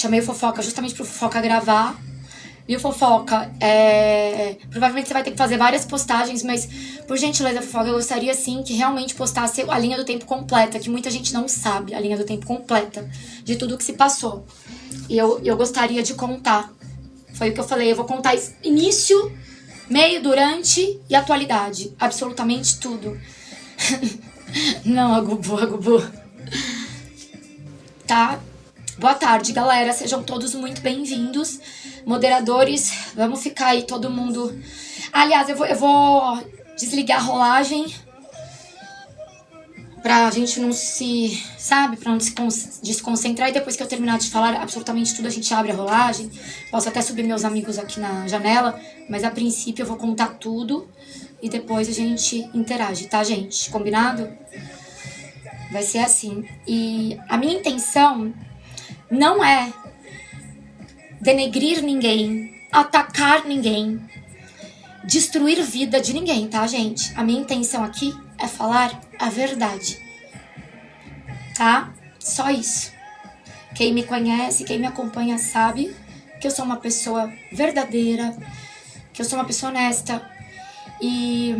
chamei o Fofoca justamente pro Fofoca gravar. E o Fofoca, provavelmente você vai ter que fazer várias postagens, mas por gentileza, Fofoca, eu gostaria sim que realmente postasse a linha do tempo completa, que muita gente não sabe, a linha do tempo completa de tudo que se passou. E eu gostaria de contar. Foi o que eu falei, eu vou contar início, meio, durante e atualidade. Absolutamente tudo. Não, Agubu. Tá? Boa tarde, galera. Sejam todos muito bem-vindos. Moderadores, vamos ficar aí todo mundo... Aliás, eu vou desligar a rolagem pra gente não se... Sabe? Pra não se desconcentrar. E depois que eu terminar de falar absolutamente tudo, a gente abre a rolagem. Posso até subir meus amigos aqui na janela. Mas a princípio eu vou contar tudo. E depois a gente interage, tá, gente? Combinado? Vai ser assim. E a minha intenção não é denegrir ninguém, atacar ninguém, destruir vida de ninguém, tá, gente? A minha intenção aqui é falar a verdade, tá? Só isso. Quem me conhece, quem me acompanha sabe que eu sou uma pessoa verdadeira, que eu sou uma pessoa honesta e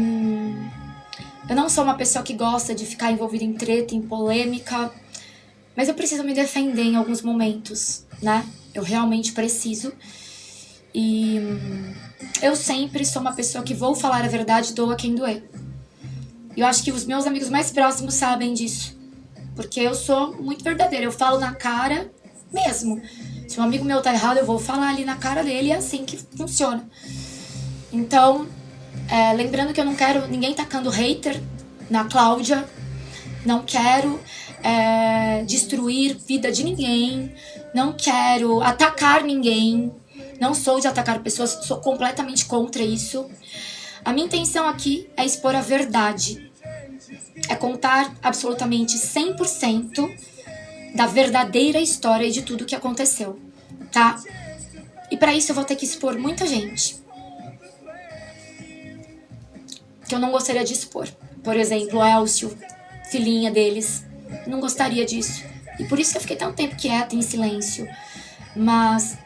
eu não sou uma pessoa que gosta de ficar envolvida em treta, em polêmica, mas eu preciso me defender em alguns momentos, né? Eu realmente preciso. E eu sempre sou uma pessoa que vou falar a verdade, doa quem doer. E eu acho que os meus amigos mais próximos sabem disso. Porque eu sou muito verdadeira, eu falo na cara mesmo. Se um amigo meu tá errado, eu vou falar ali na cara dele, e é assim que funciona. Então, lembrando que eu não quero ninguém tacando hater na Cláudia. Não quero destruir vida de ninguém. Não quero atacar ninguém. Não sou de atacar pessoas, sou completamente contra isso. A minha intenção aqui é expor a verdade. É contar absolutamente 100% da verdadeira história de tudo que aconteceu, tá? E pra isso eu vou ter que expor muita gente que eu não gostaria de expor. Por exemplo, o Elcio, filhinha deles. Não gostaria disso. E por isso que eu fiquei tanto tempo quieta, em silêncio. Mas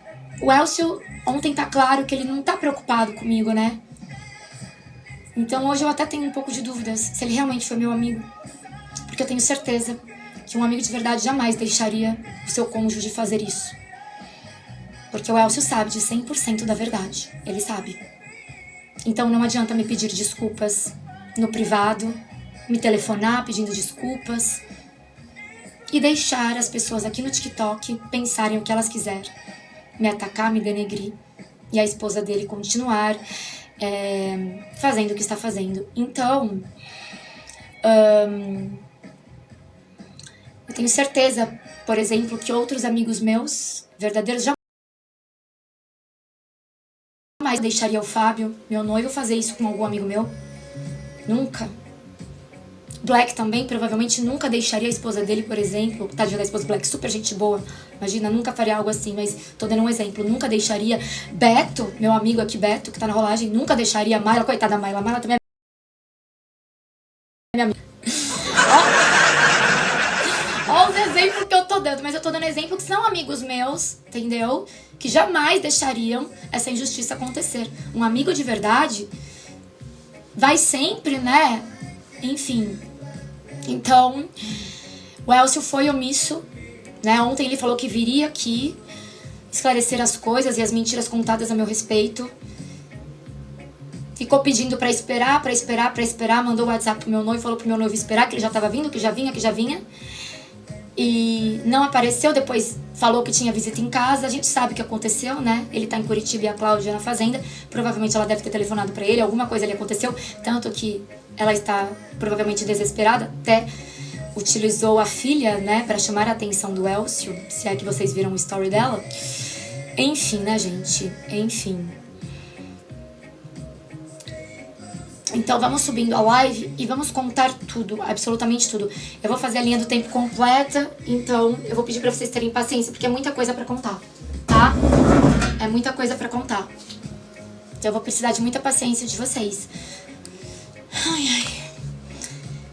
o Elcio, ontem tá claro que ele não tá preocupado comigo, né? Então hoje eu até tenho um pouco de dúvidas se ele realmente foi meu amigo. Porque eu tenho certeza que um amigo de verdade jamais deixaria o seu cônjuge fazer isso. Porque o Elcio sabe de 100% da verdade. Ele sabe. Então não adianta me pedir desculpas no privado, me telefonar pedindo desculpas e deixar as pessoas aqui no TikTok pensarem o que elas quiserem. Me atacar, me denegrir e a esposa dele continuar fazendo o que está fazendo. Então, eu tenho certeza, por exemplo, que outros amigos meus, verdadeiros, jamais deixaria o Fábio, meu noivo, fazer isso com algum amigo meu. Nunca. Black também, provavelmente nunca deixaria a esposa dele, por exemplo. Tadinha da esposa Black, super gente boa. Imagina, nunca faria algo assim, mas tô dando um exemplo. Nunca deixaria Beto, meu amigo aqui, Beto, que tá na rolagem, nunca deixaria a Mayla, coitada da Mayla. A Mayla também é minha amiga. Ó os exemplos que eu tô dando, mas eu tô dando exemplos que são amigos meus, entendeu? Que jamais deixariam essa injustiça acontecer. Um amigo de verdade vai sempre, né? Enfim. Então, o Elcio foi omisso, né? Ontem ele falou que viria aqui esclarecer as coisas e as mentiras contadas a meu respeito. Ficou pedindo pra esperar, mandou o WhatsApp pro meu noivo, falou pro meu noivo esperar, que ele já tava vindo, que já vinha. E não apareceu, depois falou que tinha visita em casa, a gente sabe o que aconteceu, né? Ele tá em Curitiba e a Cláudia na fazenda, provavelmente ela deve ter telefonado pra ele, alguma coisa ali aconteceu, tanto que ela está provavelmente desesperada, até utilizou a filha, né, pra chamar a atenção do Elcio, se é que vocês viram o story dela. Enfim, né, gente? Enfim. Então vamos subindo a live e vamos contar tudo, absolutamente tudo. Eu vou fazer a linha do tempo completa, então eu vou pedir pra vocês terem paciência, porque é muita coisa pra contar, tá? É muita coisa pra contar. Então eu vou precisar de muita paciência de vocês. Ai, ai.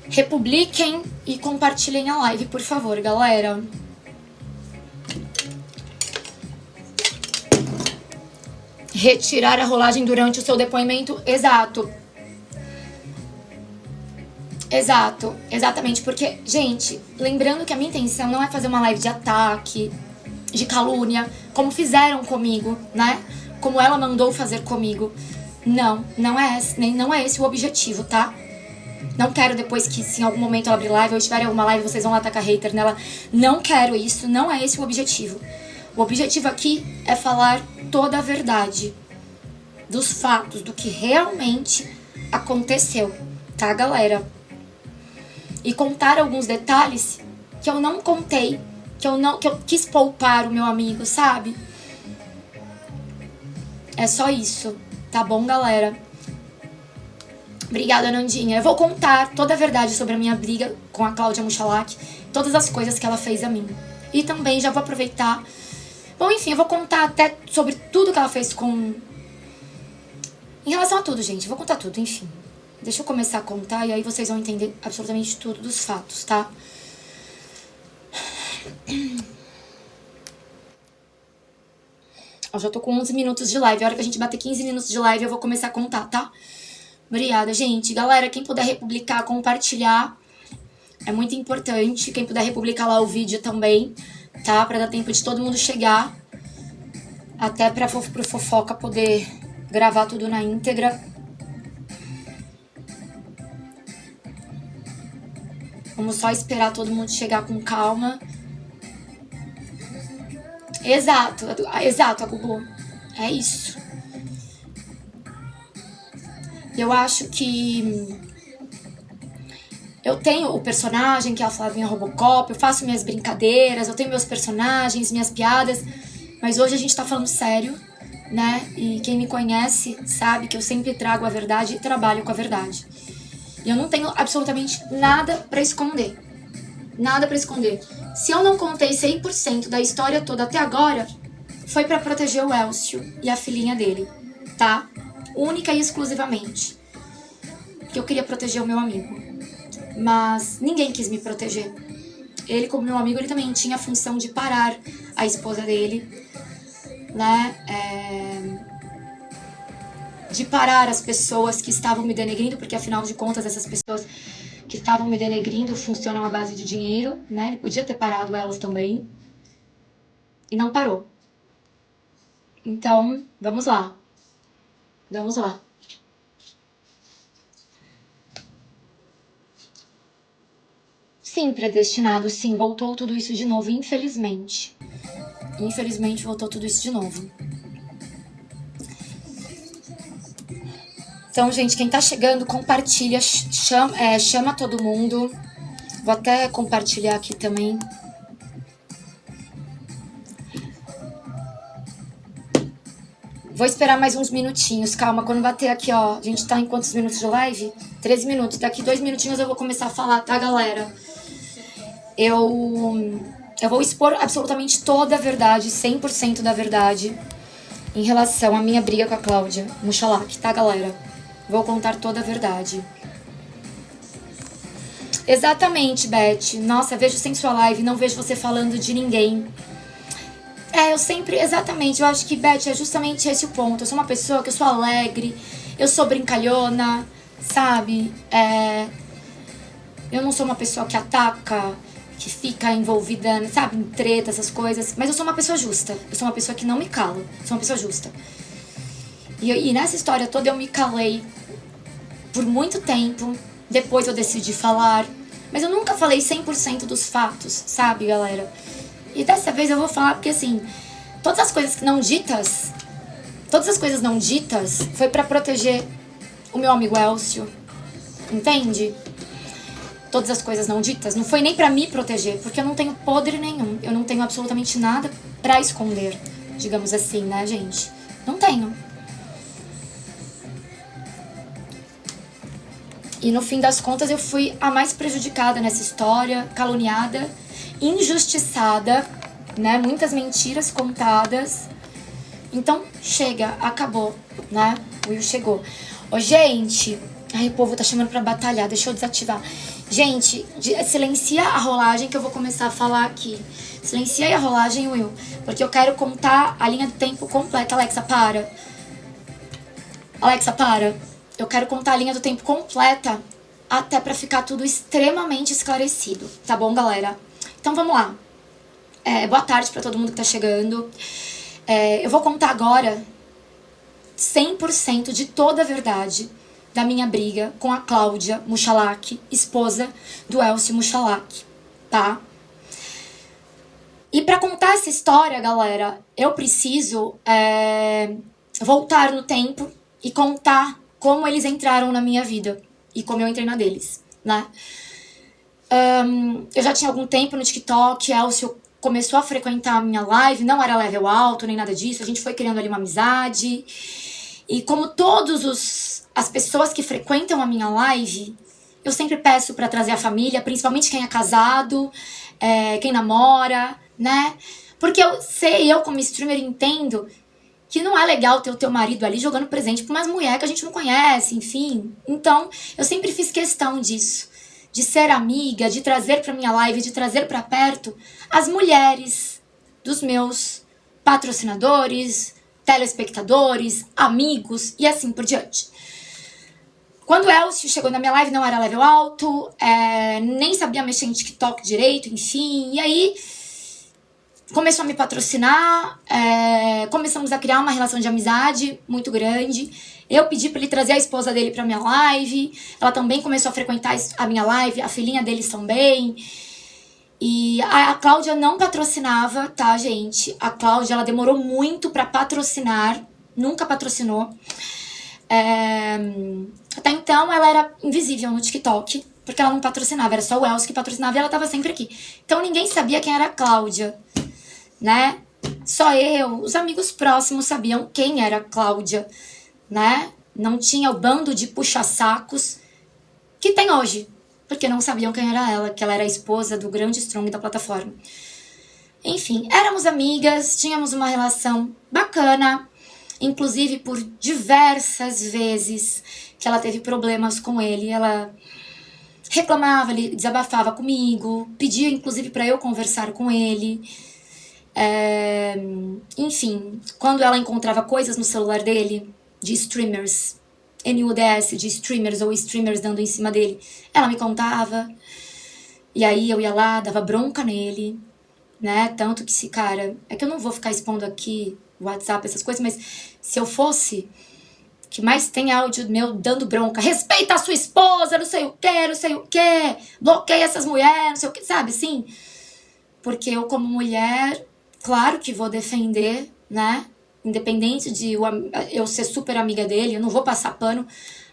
Republiquem e compartilhem a live, por favor, galera. Retirar a rolagem durante o seu depoimento? Exato. Exato, exatamente, porque, gente, lembrando que a minha intenção não é fazer uma live de ataque, de calúnia, como fizeram comigo, né? Como ela mandou fazer comigo. Não, não é esse o objetivo, tá? Não quero depois que, se em algum momento ela abrir live ou estiver em alguma live, vocês vão lá atacar hater nela. Não quero isso, não é esse o objetivo. O objetivo aqui é falar toda a verdade dos fatos, do que realmente aconteceu, tá, galera? E contar alguns detalhes que eu não contei, que eu quis poupar o meu amigo, sabe? É só isso, tá bom, galera? Obrigada, Nandinha. Eu vou contar toda a verdade sobre a minha briga com a Cláudia Muchalak, todas as coisas que ela fez a mim. E também já vou aproveitar... Bom, enfim, eu vou contar até sobre tudo que ela fez com... Em relação a tudo, gente. Eu vou contar tudo, enfim. Deixa eu começar a contar e aí vocês vão entender absolutamente tudo dos fatos, tá? Eu já tô com 11 minutos de live. A hora que a gente bater 15 minutos de live, eu vou começar a contar, tá? Obrigada, gente. Galera, quem puder republicar, compartilhar, é muito importante. Quem puder republicar lá o vídeo também, tá? Pra dar tempo de todo mundo chegar. Até pro Fofoca poder gravar tudo na íntegra. Vamos só esperar todo mundo chegar com calma. Exato, a Gugu. É isso. Eu acho que eu tenho o personagem, que é a Flavinha Robocop, eu faço minhas brincadeiras, eu tenho meus personagens, minhas piadas, mas hoje a gente tá falando sério, né? E quem me conhece sabe que eu sempre trago a verdade e trabalho com a verdade. E eu não tenho absolutamente nada pra esconder. Nada pra esconder. Se eu não contei 100% da história toda até agora, foi pra proteger o Elcio e a filhinha dele, tá? Única e exclusivamente. Porque eu queria proteger o meu amigo. Mas ninguém quis me proteger. Ele, como meu amigo, ele também tinha a função de parar a esposa dele, né? De parar as pessoas que estavam me denegrindo, porque afinal de contas essas pessoas que estavam me denegrindo funcionam à base de dinheiro, né? Ele podia ter parado elas também. E não parou. Então, vamos lá. Vamos lá. Sim, predestinado, sim. Voltou tudo isso de novo, infelizmente. Infelizmente voltou tudo isso de novo. Então, gente, quem tá chegando, compartilha, chama todo mundo. Vou até compartilhar aqui também. Vou esperar mais uns minutinhos, calma. Quando bater aqui, ó, a gente tá em quantos minutos de live? 13 minutos. Daqui 2 minutinhos eu vou começar a falar, tá, galera? Eu vou expor absolutamente toda a verdade, 100% da verdade, em relação à minha briga com a Cláudia Muchalak, tá, galera? Vou contar toda a verdade. Exatamente, Beth. Nossa, vejo sem sua live, não vejo você falando de ninguém. Eu sempre... Exatamente, eu acho que, Beth, é justamente esse o ponto. Eu sou uma pessoa que eu sou alegre, eu sou brincalhona, sabe? Eu não sou uma pessoa que ataca, que fica envolvida, sabe, em treta, essas coisas. Mas eu sou uma pessoa justa. Eu sou uma pessoa que não me cala. Eu sou uma pessoa justa. E nessa história toda eu me calei por muito tempo. Depois eu decidi falar. Mas eu nunca falei 100% dos fatos, sabe, galera? E dessa vez eu vou falar porque, assim, todas as coisas não ditas foi pra proteger o meu amigo Elcio. Entende? Todas as coisas não ditas não foi nem pra me proteger, porque eu não tenho podre nenhum. Eu não tenho absolutamente nada pra esconder, digamos assim, né, gente? Não tenho. E no fim das contas eu fui a mais prejudicada nessa história, caluniada, injustiçada, né? Muitas mentiras contadas. Então, chega, acabou, né? O Will chegou. Ô, gente... Ai, o povo tá chamando pra batalhar, deixa eu desativar. Gente, silencia a rolagem que eu vou começar a falar aqui. Silencia aí a rolagem, Will, porque eu quero contar a linha do tempo completa. Alexa, para. Alexa, para. Eu quero contar a linha do tempo completa até pra ficar tudo extremamente esclarecido. Tá bom, galera? Então vamos lá. Boa tarde pra todo mundo que tá chegando. Eu vou contar agora 100% de toda a verdade da minha briga com a Cláudia Muchalak, esposa do Elcio Muchalak, tá? E pra contar essa história, galera, eu preciso voltar no tempo e contar como eles entraram na minha vida e como eu entrei na deles, né? Eu já tinha algum tempo no TikTok, Elcio começou a frequentar a minha live, não era level alto nem nada disso, a gente foi criando ali uma amizade. E como as pessoas que frequentam a minha live, eu sempre peço pra trazer a família, principalmente quem é casado, quem namora, né? Porque eu como streamer entendo que não é legal ter o teu marido ali jogando presente pra umas mulheres que a gente não conhece, enfim. Então, eu sempre fiz questão disso, de ser amiga, de trazer pra minha live, de trazer pra perto as mulheres dos meus patrocinadores, telespectadores, amigos e assim por diante. Quando o Elcio chegou na minha live, não era level alto, nem sabia mexer em TikTok direito, enfim. E aí, começou a me patrocinar, começamos a criar uma relação de amizade muito grande. Eu pedi pra ele trazer a esposa dele pra minha live, ela também começou a frequentar a minha live, a filhinha deles também. E a Cláudia não patrocinava, tá, gente? A Cláudia, ela demorou muito pra patrocinar, nunca patrocinou. Até então, ela era invisível no TikTok, porque ela não patrocinava, era só o Elcio que patrocinava e ela tava sempre aqui. Então, ninguém sabia quem era a Cláudia, né? Só eu, os amigos próximos sabiam quem era a Cláudia, né? Não tinha o bando de puxa-sacos que tem hoje, porque não sabiam quem era ela, que ela era a esposa do grande strong da plataforma. Enfim, éramos amigas, tínhamos uma relação bacana, inclusive por diversas vezes que ela teve problemas com ele, ela reclamava, ele desabafava comigo, pedia inclusive pra eu conversar com ele. Enfim, quando ela encontrava coisas no celular dele, de streamers, NUDS, de streamers ou streamers dando em cima dele, ela me contava, e aí eu ia lá, dava bronca nele, né, tanto que cara, é que eu não vou ficar expondo aqui WhatsApp, essas coisas, mas se eu fosse, que mais tem áudio meu dando bronca, respeita a sua esposa, não sei o que, bloqueia essas mulheres, não sei o que, sabe, assim, porque eu como mulher, claro que vou defender, né, independente de eu ser super amiga dele, eu não vou passar pano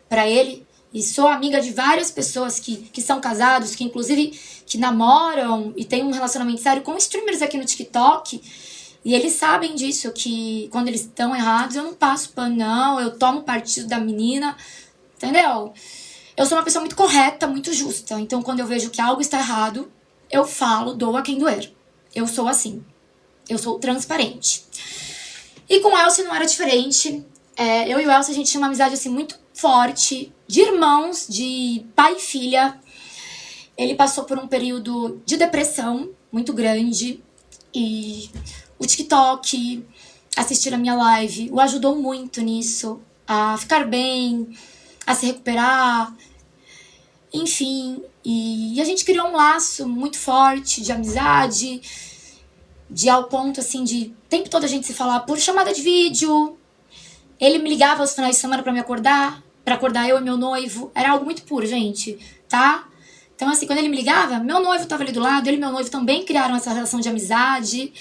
pra ele, e sou amiga de várias pessoas que são casados, que inclusive que namoram e têm um relacionamento sério com streamers aqui no TikTok, e eles sabem disso, que quando eles estão errados eu não passo pano, não, eu tomo partido da menina, entendeu? Eu sou uma pessoa muito correta, muito justa, então quando eu vejo que algo está errado, eu falo, dou a quem doer. Eu sou assim, eu sou transparente. E com o Elcio não era diferente. Eu e o Elcio, a gente tinha uma amizade assim muito forte, de irmãos, de pai e filha. Ele passou por um período de depressão muito grande e o TikTok, assistir a minha live, o ajudou muito nisso, a ficar bem, a se recuperar, enfim. E a gente criou um laço muito forte de amizade, ao ponto assim de o tempo todo a gente se falar por chamada de vídeo. Ele me ligava aos finais de semana pra acordar eu e meu noivo. Era algo muito puro, gente, tá? Então assim, quando ele me ligava, meu noivo tava ali do lado, ele e meu noivo também criaram essa relação de amizade,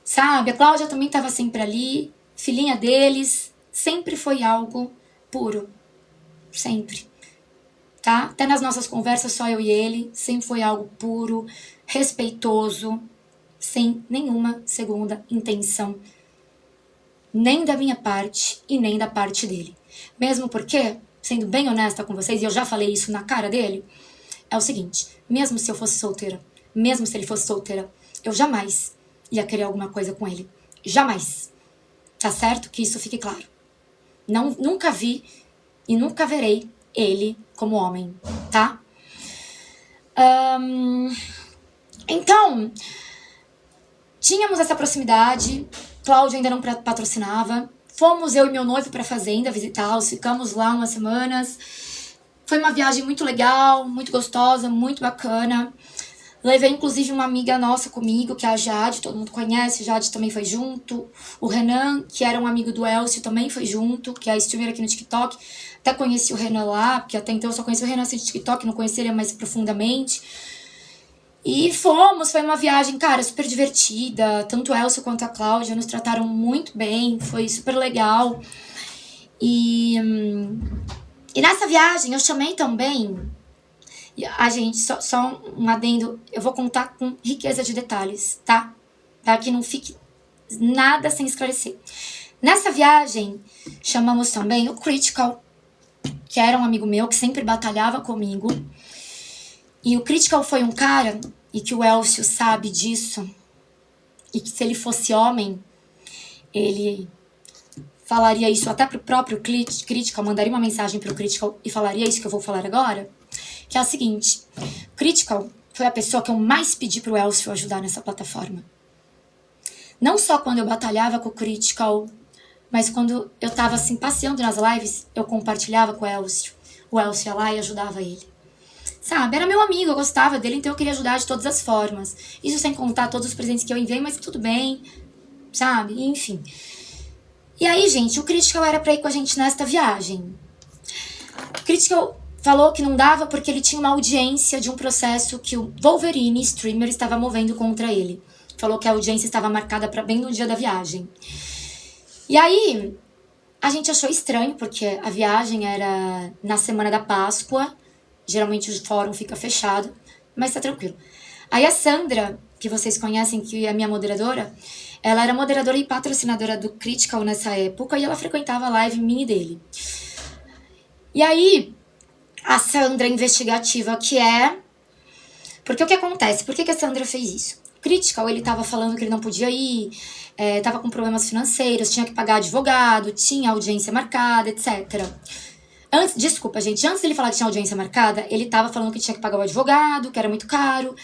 sabe? A Cláudia também tava sempre ali, filhinha deles, sempre foi algo puro, sempre, tá? Até nas nossas conversas, só eu e ele, sempre foi algo puro, respeitoso, sem nenhuma segunda intenção, nem da minha parte e nem da parte dele. Mesmo porque, sendo bem honesta com vocês, e eu já falei isso na cara dele, é o seguinte, mesmo se eu fosse solteira, mesmo se ele fosse solteira, eu jamais ia querer alguma coisa com ele. Jamais. Tá certo? Que isso fique claro. Nunca vi e nunca verei ele como homem, tá? Então, tínhamos essa proximidade, Cláudia ainda não patrocinava, Fomos eu e meu noivo pra fazenda visitá-los, ficamos lá umas semanas. Foi uma viagem muito legal, muito gostosa, muito bacana. Levei, inclusive, uma amiga nossa comigo, que é a Jade, todo mundo conhece, a Jade também foi junto. O Renan, que era um amigo do Elcio, também foi junto, que é streamer aqui no TikTok. Até conheci o Renan lá, porque até então eu só conheci o Renan assim, de TikTok, não conheci ele mais profundamente. E fomos, foi uma viagem, cara, super divertida. Tanto o Elcio quanto a Cláudia nos trataram muito bem, foi super legal. E nessa viagem eu chamei também... A gente, só um adendo, eu vou contar com riqueza de detalhes, tá? Para que não fique nada sem esclarecer. Nessa viagem, chamamos também o Critical, que era um amigo meu, que sempre batalhava comigo. E o Critical foi um cara, e que o Elcio sabe disso, e que se ele fosse homem, ele falaria isso até pro próprio Critical, mandaria uma mensagem pro Critical e falaria isso que eu vou falar agora. Que é o seguinte, Critical foi a pessoa que eu mais pedi pro Elcio ajudar nessa plataforma. Não só quando eu batalhava com o Critical, mas quando eu tava assim, passeando nas lives, eu compartilhava com o Elcio. O Elcio ia lá e ajudava ele. Sabe, era meu amigo, eu gostava dele, então eu queria ajudar de todas as formas. Isso sem contar todos os presentes que eu enviei, mas tudo bem, sabe, enfim. E aí, gente, o Critical era pra ir com a gente nesta viagem. O Critical... falou que não dava porque ele tinha uma audiência de um processo que o Wolverine, streamer, estava movendo contra ele. Falou que a audiência estava marcada para bem no dia da viagem. E aí, a gente achou estranho, porque a viagem era na semana da Páscoa. Geralmente o fórum fica fechado, mas tá tranquilo. Aí a Sandra, que vocês conhecem, que é a minha moderadora, ela era moderadora e patrocinadora do Critical nessa época, e ela frequentava a live mini dele. E aí... a Sandra investigativa que é... Porque o que acontece? Por que a Sandra fez isso? Critical, ele tava falando que ele não podia ir, tava com problemas financeiros, tinha que pagar advogado, tinha audiência marcada, etc. Desculpa, gente, antes dele falar que tinha audiência marcada, ele tava falando que tinha que pagar o advogado, que era muito caro,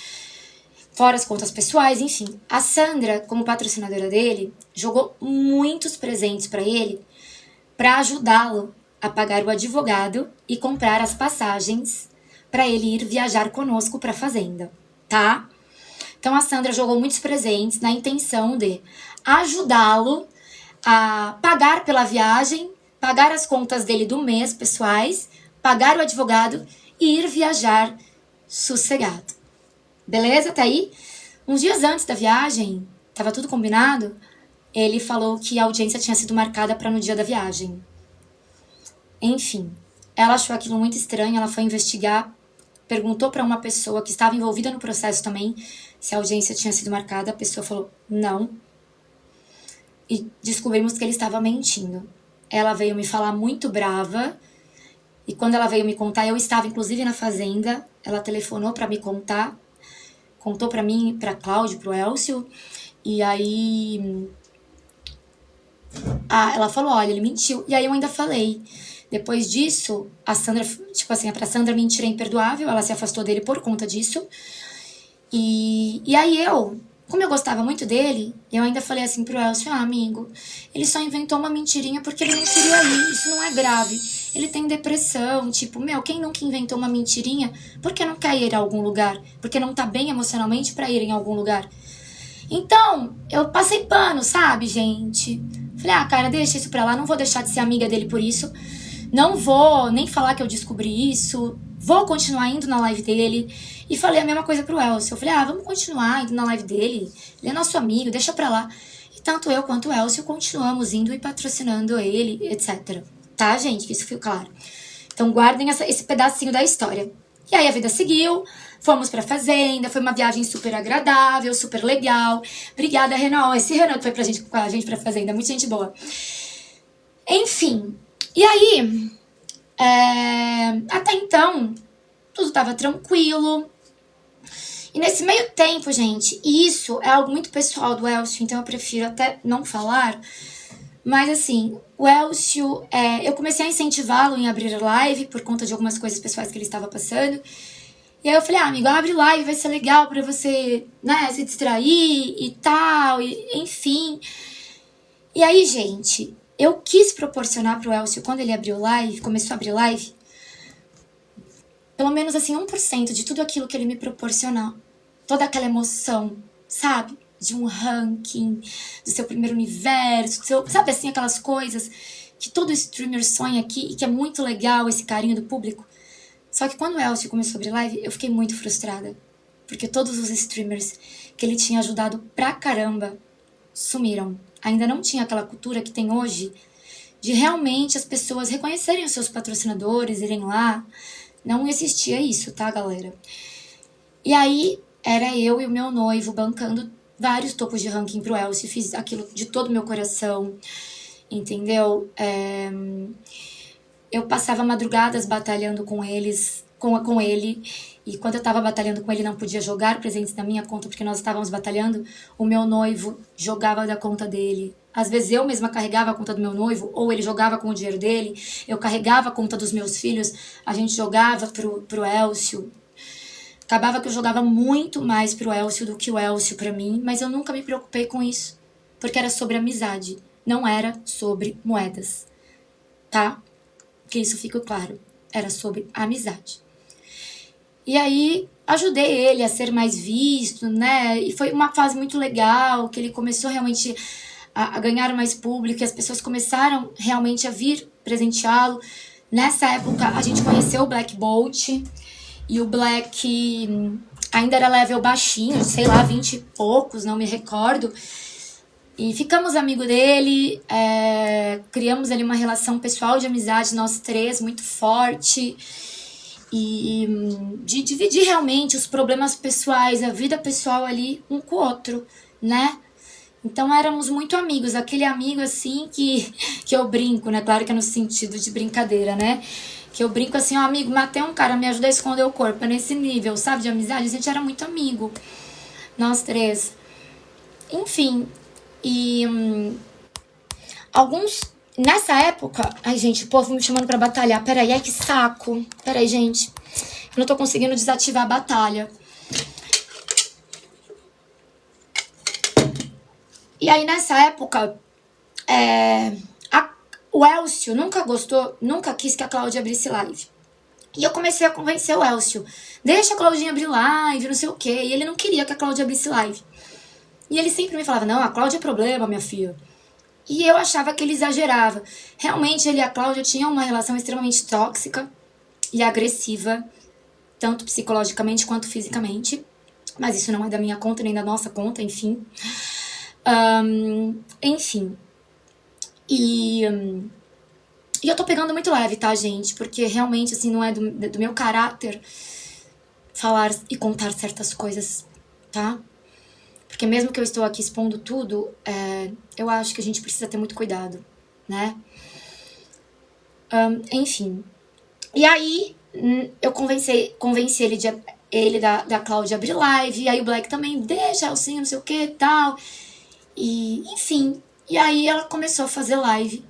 fora as contas pessoais, enfim. A Sandra, como patrocinadora dele, jogou muitos presentes pra ele, pra ajudá-lo a pagar o advogado e comprar as passagens para ele ir viajar conosco para a fazenda, tá? Então a Sandra jogou muitos presentes na intenção de ajudá-lo a pagar pela viagem, pagar as contas dele do mês pessoais, pagar o advogado e ir viajar sossegado. Beleza? Até aí? Uns dias antes da viagem, tava tudo combinado, ele falou que a audiência tinha sido marcada para no dia da viagem. Enfim, ela achou aquilo muito estranho, ela foi investigar, perguntou para uma pessoa que estava envolvida no processo também se a audiência tinha sido marcada, a pessoa falou não. E descobrimos que ele estava mentindo. Ela veio me falar muito brava, e quando ela veio me contar, eu estava inclusive na fazenda, ela telefonou para me contar, contou para mim, para Cláudio, pro Elcio, e aí ela falou, olha, ele mentiu. E aí eu ainda falei... Depois disso, a Sandra, tipo assim, pra Sandra mentira é imperdoável, ela se afastou dele por conta disso. E aí como eu gostava muito dele, eu ainda falei assim pro Elcio, amigo, ele só inventou uma mentirinha porque ele não queria ir, isso não é grave. Ele tem depressão, tipo, quem nunca inventou uma mentirinha porque não quer ir a algum lugar, porque não tá bem emocionalmente pra ir em algum lugar. Então, eu passei pano, sabe, gente? Falei, cara, deixa isso pra lá, não vou deixar de ser amiga dele por isso. Não vou nem falar que eu descobri isso, vou continuar indo na live dele. E falei a mesma coisa pro Elcio. Eu falei, vamos continuar indo na live dele, ele é nosso amigo, deixa pra lá. E tanto eu quanto o Elcio continuamos indo e patrocinando ele, etc. Tá, gente? Que isso fique claro. Então guardem esse pedacinho da história. E aí a vida seguiu, fomos pra fazenda, foi uma viagem super agradável, super legal. Obrigada, Renan. Esse Renan que foi com a gente pra fazenda, muita gente boa. Enfim... E aí, até então, tudo tava tranquilo. E nesse meio tempo, gente, e isso é algo muito pessoal do Elcio, então eu prefiro até não falar. Mas assim, o Elcio, eu comecei a incentivá-lo em abrir live por conta de algumas coisas pessoais que ele estava passando. E aí eu falei, amigo, abre live, vai ser legal pra você, né, se distrair e tal, enfim. E aí, gente... Eu quis proporcionar pro Elcio, quando ele abriu live, começou a abrir live, pelo menos assim 1% de tudo aquilo que ele me proporcionou. Toda aquela emoção, sabe? De um ranking, do seu primeiro universo, sabe assim, aquelas coisas que todo streamer sonha aqui e que é muito legal esse carinho do público. Só que quando o Elcio começou a abrir live, eu fiquei muito frustrada. Porque todos os streamers que ele tinha ajudado pra caramba sumiram. Ainda não tinha aquela cultura que tem hoje de realmente as pessoas reconhecerem os seus patrocinadores, irem lá. Não existia isso, tá, galera? E aí, era eu e o meu noivo bancando vários topos de ranking pro Elcio. Fiz aquilo de todo o meu coração, entendeu? Eu passava madrugadas batalhando com eles, com ele. E quando eu tava batalhando com ele, não podia jogar presentes na minha conta, porque nós estávamos batalhando. O meu noivo jogava da conta dele. Às vezes eu mesma carregava a conta do meu noivo, ou ele jogava com o dinheiro dele. Eu carregava a conta dos meus filhos, a gente jogava pro Elcio. Acabava que eu jogava muito mais pro Elcio do que o Elcio pra mim, mas eu nunca me preocupei com isso, porque era sobre amizade, não era sobre moedas, tá? Que isso fique claro, era sobre amizade. E aí, ajudei ele a ser mais visto, né? E foi uma fase muito legal, que ele começou realmente a ganhar mais público, e as pessoas começaram realmente a vir presenteá-lo. Nessa época, a gente conheceu o Black Bolt, e o Black ainda era level baixinho, sei lá, 20 e poucos, não me recordo. E ficamos amigos dele, criamos ali uma relação pessoal de amizade, nós três, muito forte. E de dividir realmente os problemas pessoais, a vida pessoal ali, um com o outro, né? Então éramos muito amigos, aquele amigo assim que eu brinco, né? Claro que é no sentido de brincadeira, né? Que eu brinco assim, ó, amigo, matei um cara, me ajuda a esconder o corpo. É nesse nível, sabe, de amizade. A gente era muito amigo, nós três. Enfim, e alguns... Nessa época... Ai, gente, o povo me chamando pra batalhar. Peraí, ai que saco. Peraí, gente. Eu não tô conseguindo desativar a batalha. E aí, nessa época... o Elcio nunca quis que a Cláudia abrisse live. E eu comecei a convencer o Elcio. Deixa a Claudinha abrir live, não sei o quê. E ele não queria que a Cláudia abrisse live. E ele sempre me falava, não, a Cláudia é problema, minha filha. E eu achava que ele exagerava. Realmente, ele e a Cláudia tinham uma relação extremamente tóxica e agressiva, tanto psicologicamente quanto fisicamente. Mas isso não é da minha conta, nem da nossa conta, enfim. Enfim. E eu tô pegando muito leve, tá, gente? Porque realmente, assim, não é do meu caráter falar e contar certas coisas, tá? Porque mesmo que eu estou aqui expondo tudo, eu acho que a gente precisa ter muito cuidado, né? Enfim. E aí, eu convenci ele da Cláudia abrir live, e aí o Black também, deixa, Elcinho, não sei o que e tal. E, enfim. E aí ela começou a fazer live.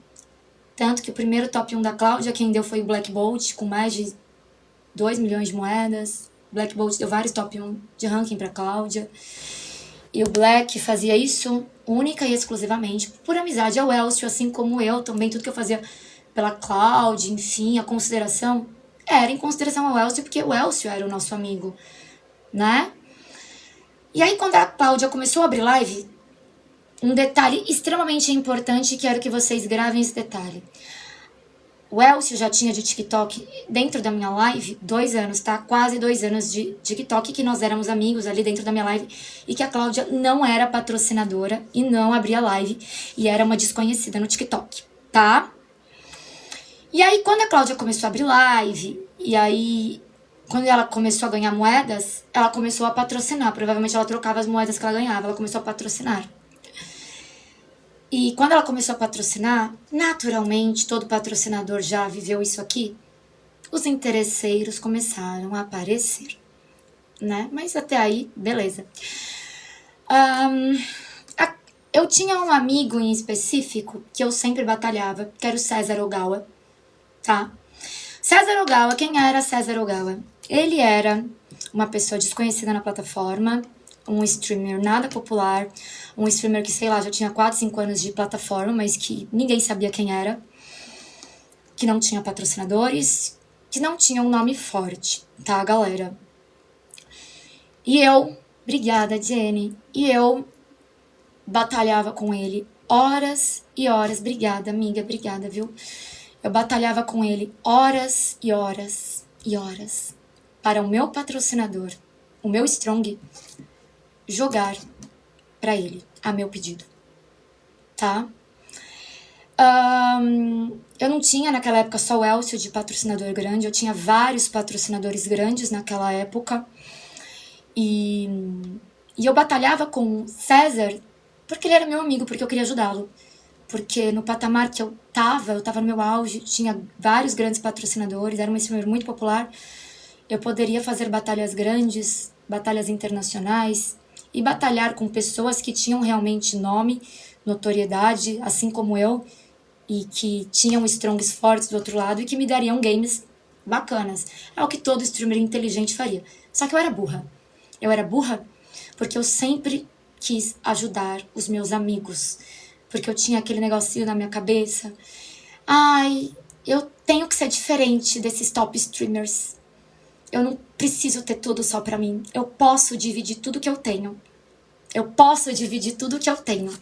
Tanto que o primeiro top 1 da Cláudia, quem deu foi o Black Bolt, com mais de 2 milhões de moedas. O Black Bolt deu vários top 1 de ranking pra Cláudia. E o Black fazia isso única e exclusivamente por amizade ao Elcio, assim como eu também. Tudo que eu fazia pela Cláudia, enfim, a consideração era em consideração ao Elcio, porque o Elcio era o nosso amigo, né? E aí, quando a Cláudia começou a abrir live, um detalhe extremamente importante, quero que vocês gravem esse detalhe. O Elcio já tinha de TikTok dentro da minha live 2 anos, tá? Quase 2 anos de TikTok, que nós éramos amigos ali dentro da minha live, e que a Cláudia não era patrocinadora e não abria live, e era uma desconhecida no TikTok, tá? E aí, quando a Cláudia começou a abrir live, e aí, quando ela começou a ganhar moedas, ela começou a patrocinar. Provavelmente ela trocava as moedas que ela ganhava, ela começou a patrocinar. E quando ela começou a patrocinar, naturalmente, todo patrocinador já viveu isso aqui, os interesseiros começaram a aparecer, né? Mas até aí, beleza. Eu tinha um amigo em específico que eu sempre batalhava, que era o César Ogawa, tá? César Ogawa, quem era César Ogawa? Ele era uma pessoa desconhecida na plataforma, um streamer nada popular, Um streamer que, sei lá, já tinha 4, 5 anos de plataforma, mas que ninguém sabia quem era. Que não tinha patrocinadores, que não tinha um nome forte, tá, galera? E eu, obrigada, Jenny, e eu batalhava com ele horas e horas, obrigada, amiga, obrigada, viu? Eu batalhava com ele horas e horas e horas para o meu patrocinador, o meu Strong, jogar para ele a meu pedido, tá? Eu não tinha naquela época só o Elcio de patrocinador grande, eu tinha vários patrocinadores grandes naquela época. E eu batalhava com César porque ele era meu amigo, porque eu queria ajudá-lo. Porque no patamar que eu tava no meu auge, tinha vários grandes patrocinadores, era uma streamer muito popular. Eu poderia fazer batalhas grandes, batalhas internacionais e batalhar com pessoas que tinham realmente nome, notoriedade, assim como eu, e que tinham strongs fortes do outro lado e que me dariam games bacanas. É o que todo streamer inteligente faria. Só que eu era burra. Eu era burra porque eu sempre quis ajudar os meus amigos. Porque eu tinha aquele negocinho na minha cabeça. Ai, eu tenho que ser diferente desses top streamers. Eu não preciso ter tudo só pra mim. Eu posso dividir tudo que eu tenho. Eu posso dividir tudo que eu tenho.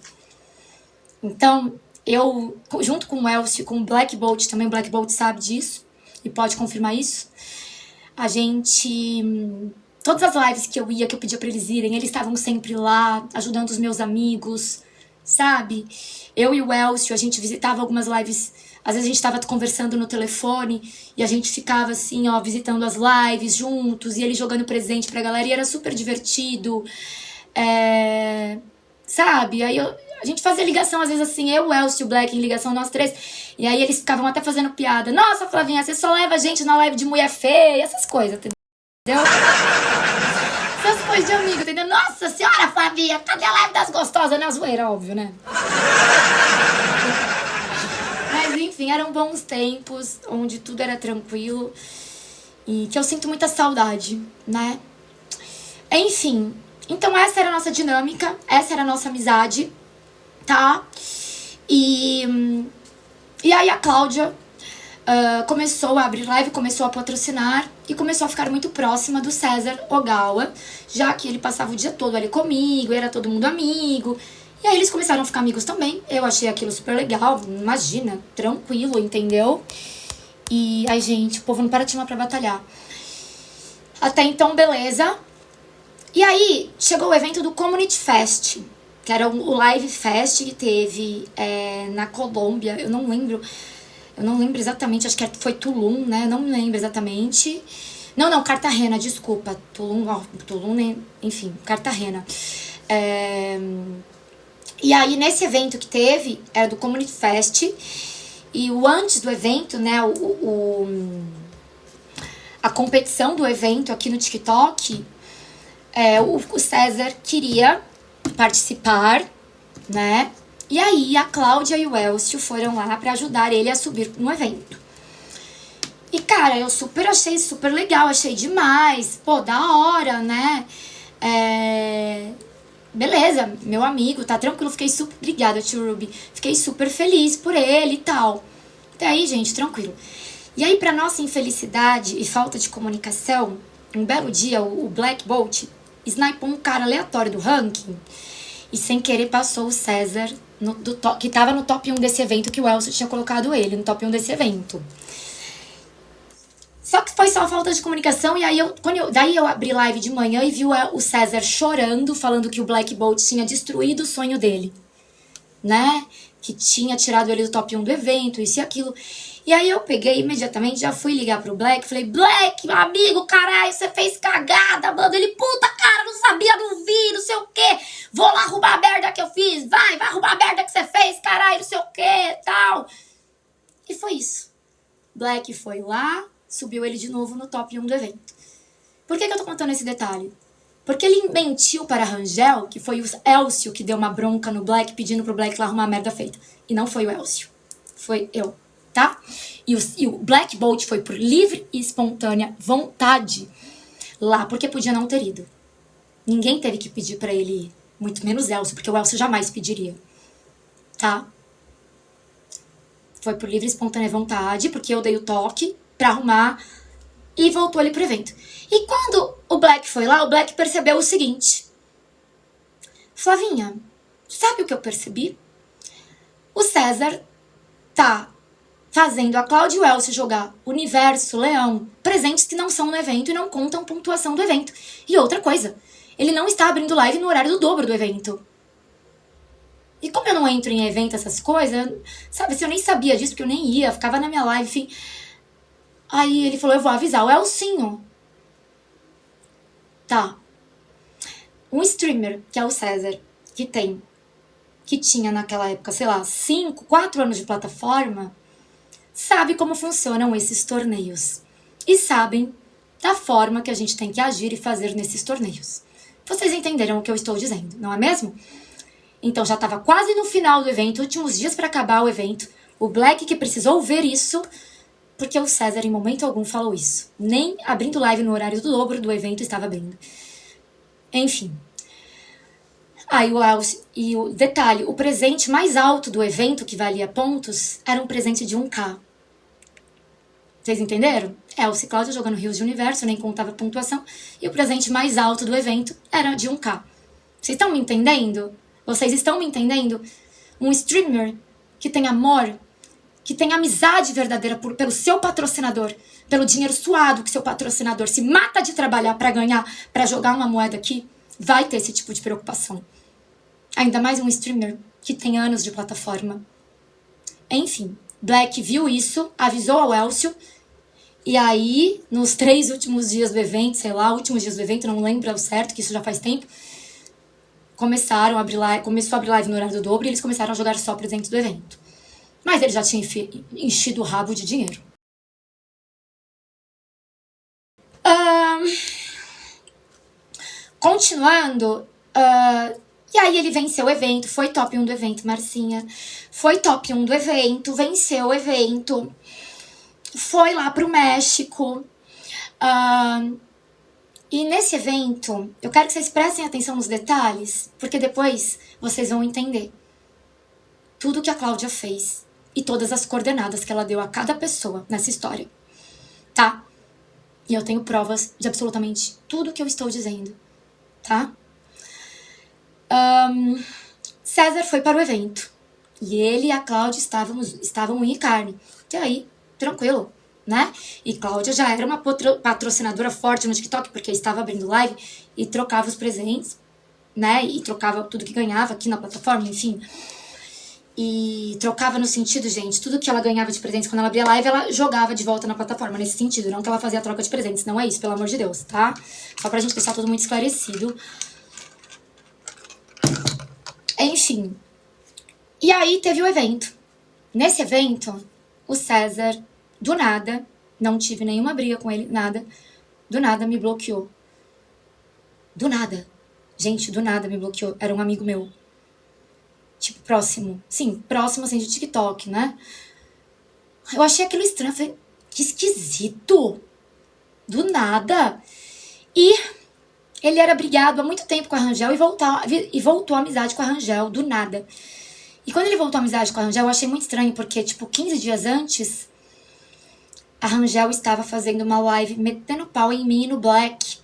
Então, eu, junto com o Elcio, com o Black Bolt, também o Black Bolt sabe disso e pode confirmar isso, a gente... Todas as lives que eu ia, que eu pedia pra eles irem, eles estavam sempre lá, ajudando os meus amigos, sabe? Eu e o Elcio, a gente visitava algumas lives, às vezes a gente tava conversando no telefone e a gente ficava assim, ó, visitando as lives juntos e ele jogando presente pra galera e era super divertido, sabe? Aí a gente fazia ligação, às vezes assim, eu, o Elcio e o Black em ligação, nós três, e aí eles ficavam até fazendo piada. Nossa, Flavinha, você só leva a gente na live de mulher feia, essas coisas, entendeu? Essas coisas de amigo, entendeu? Nossa senhora, Flavinha, cadê a live das gostosas? Na zoeira, óbvio, né? Mas enfim, eram bons tempos, onde tudo era tranquilo e que eu sinto muita saudade, né? Enfim, então essa era a nossa dinâmica, essa era a nossa amizade, tá? E aí a Cláudia começou a abrir live, começou a patrocinar e começou a ficar muito próxima do César Ogawa, já que ele passava o dia todo ali comigo, era todo mundo amigo. E aí eles começaram a ficar amigos também. Eu achei aquilo super legal, imagina, tranquilo, entendeu? E, ai gente, o povo não para de chamar pra batalhar. Até então, beleza. E aí, chegou o evento do Community Fest, que era o Live Fest que teve na Colômbia, eu não lembro exatamente, acho que foi Tulum, né? Não me lembro exatamente. Não, Cartagena, desculpa. Tulum, enfim, Cartagena. E aí, nesse evento que teve, era do Community Fest, e o antes do evento, né, a competição do evento aqui no TikTok, o César queria participar, né? E aí a Cláudia e o Elcio foram lá pra ajudar ele a subir no evento. E cara, eu achei super legal, achei demais. Pô, da hora, né? Beleza, meu amigo, tá tranquilo, fiquei super... Obrigada, tio Ruby. Fiquei super feliz por ele e tal. Até aí, gente, tranquilo. E aí, pra nossa infelicidade e falta de comunicação, um belo dia, o Black Bolt snipou um cara aleatório do ranking e sem querer passou o César, que tava no top 1 desse evento, que o Elcio tinha colocado ele no top 1 desse evento. Só que foi só falta de comunicação, e aí daí eu abri live de manhã e vi o César chorando, falando que o Black Bolt tinha destruído o sonho dele, né? Que tinha tirado ele do top 1 do evento, isso e aquilo. E aí eu peguei imediatamente, já fui ligar pro Black, falei, Black, meu amigo, caralho, você fez cagada, mano. Ele, puta, cara, não sabia, não vi, não sei o quê. Vou lá arrumar a merda que eu fiz, vai arrumar a merda que você fez, caralho, não sei o quê, tal. E foi isso. Black foi lá, subiu ele de novo no top 1 do evento. Por que eu tô contando esse detalhe? Porque ele mentiu para a Rangel, que foi o Elcio que deu uma bronca no Black, pedindo pro Black lá arrumar a merda feita. E não foi o Elcio. Foi eu, tá? E o Black Bolt foi por livre e espontânea vontade lá, porque podia não ter ido. Ninguém teve que pedir pra ele ir. Muito menos Elcio, porque o Elcio jamais pediria, tá? Foi por livre e espontânea vontade, porque eu dei o toque pra arrumar e voltou ali pro evento. E quando o Black foi lá, o Black percebeu o seguinte. Flavinha, sabe o que eu percebi? O César tá fazendo a Cláudia e o Elcio jogar Universo, Leão, presentes que não são no evento e não contam pontuação do evento. E outra coisa, ele não está abrindo live no horário do dobro do evento. E como eu não entro em evento, essas coisas, sabe, assim, eu nem sabia disso, porque eu nem ia, ficava na minha live, enfim. Aí ele falou, eu vou avisar o Elcinho. Tá. Um streamer, que é o César, que tinha naquela época, sei lá, 4 anos de plataforma, sabe como funcionam esses torneios. E sabem da forma que a gente tem que agir e fazer nesses torneios. Vocês entenderam o que eu estou dizendo, não é mesmo? Então já estava quase no final do evento, últimos dias para acabar o evento. O Black que precisou ver isso, porque o César em momento algum falou isso. Nem abrindo live no horário do dobro do evento estava abrindo. Enfim. Aí o Elcio, e o detalhe, o presente mais alto do evento, que valia pontos, era um presente de 1K. Vocês entenderam? Elcio e Cláudia jogando Rios de Universo, nem contava pontuação, e o presente mais alto do evento era de 1K. Vocês estão me entendendo? Vocês estão me entendendo? Um streamer que tem amor, que tem amizade verdadeira pelo seu patrocinador, pelo dinheiro suado que seu patrocinador se mata de trabalhar para ganhar, para jogar uma moeda aqui, vai ter esse tipo de preocupação. Ainda mais um streamer que tem anos de plataforma. Enfim, Black viu isso, avisou ao Elcio, e aí, nos 3 últimos dias do evento, sei lá, últimos dias do evento, não lembro ao certo, que isso já faz tempo, começou a abrir live no horário do dobro e eles começaram a jogar só presentes do evento. Mas ele já tinha enchido o rabo de dinheiro. Continuando, e aí ele venceu o evento, foi top 1 do evento, Marcinha. Foi top 1 do evento, venceu o evento, foi lá pro México. E nesse evento, eu quero que vocês prestem atenção nos detalhes, porque depois vocês vão entender tudo que a Cláudia fez e todas as coordenadas que ela deu a cada pessoa nessa história, tá? E eu tenho provas de absolutamente tudo que eu estou dizendo, tá? César foi para o evento e ele e a Cláudia estavam unha e carne. E aí, tranquilo, né? E Cláudia já era uma patrocinadora forte no TikTok, porque estava abrindo live e trocava os presentes, né? E trocava tudo que ganhava aqui na plataforma, enfim. E trocava no sentido, gente, tudo que ela ganhava de presentes quando ela abria live, ela jogava de volta na plataforma, nesse sentido. Não que ela fazia a troca de presentes, não é isso, pelo amor de Deus, tá? Só pra gente deixar tudo muito esclarecido. Enfim. E aí teve o evento. Nesse evento, o César, do nada, não tive nenhuma briga com ele, nada, do nada me bloqueou. Do nada. Gente, do nada me bloqueou. Era um amigo meu. Tipo, próximo. Sim, próximo, assim, de TikTok, né? Eu achei aquilo estranho. Eu falei, que esquisito. Do nada. E ele era brigado há muito tempo com a Rangel e voltou a amizade com a Rangel, do nada. E quando ele voltou a amizade com a Rangel, eu achei muito estranho, porque, tipo, 15 dias antes, a Rangel estava fazendo uma live metendo pau em mim e no Black.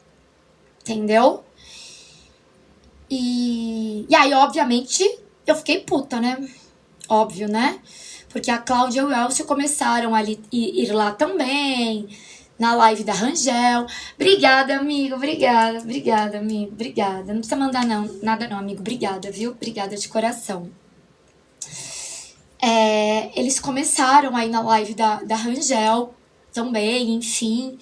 Entendeu? E aí, obviamente, eu fiquei puta, né? Óbvio, né? Porque a Cláudia e o Elcio começaram a ir lá também, na live da Rangel. Obrigada, amigo, obrigada, amigo, obrigada. Não precisa mandar nada não, amigo, obrigada, viu? Obrigada de coração. Eles começaram aí na live da Rangel também, enfim.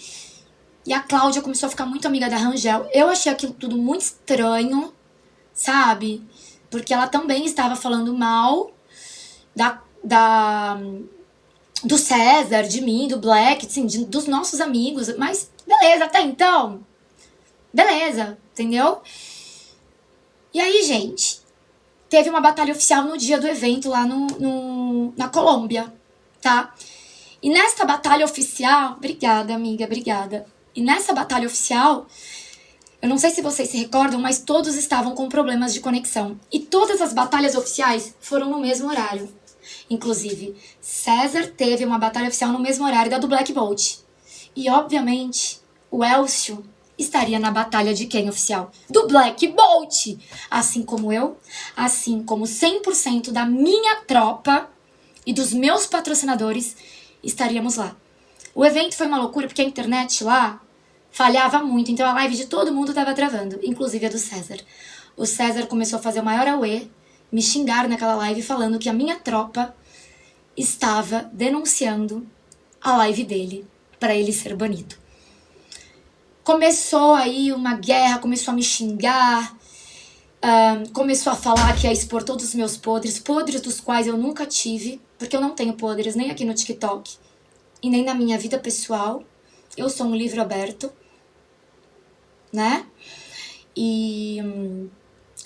E a Cláudia começou a ficar muito amiga da Rangel. Eu achei aquilo tudo muito estranho, sabe? Porque ela também estava falando mal do César, de mim, do Black, assim, dos nossos amigos. Mas beleza, até então. Beleza, entendeu? E aí, gente, teve uma batalha oficial no dia do evento lá na Colômbia, tá? E nesta batalha oficial... Obrigada, amiga, obrigada. E nessa batalha oficial, Eu não sei se vocês se recordam, mas todos estavam com problemas de conexão. E todas as batalhas oficiais foram no mesmo horário. Inclusive, César teve uma batalha oficial no mesmo horário da do Black Bolt. E, obviamente, o Elcio estaria na batalha de quem oficial? Do Black Bolt! Assim como eu, assim como 100% da minha tropa e dos meus patrocinadores estaríamos lá. O evento foi uma loucura porque a internet lá falhava muito, então a live de todo mundo tava travando, inclusive a do César. O César começou a fazer o maior auê, me xingar naquela live falando que a minha tropa estava denunciando a live dele para ele ser banido. Começou aí uma guerra, começou a me xingar, começou a falar que ia expor todos os meus podres dos quais eu nunca tive, porque eu não tenho podres nem aqui no TikTok e nem na minha vida pessoal. Eu sou um livro aberto, né? E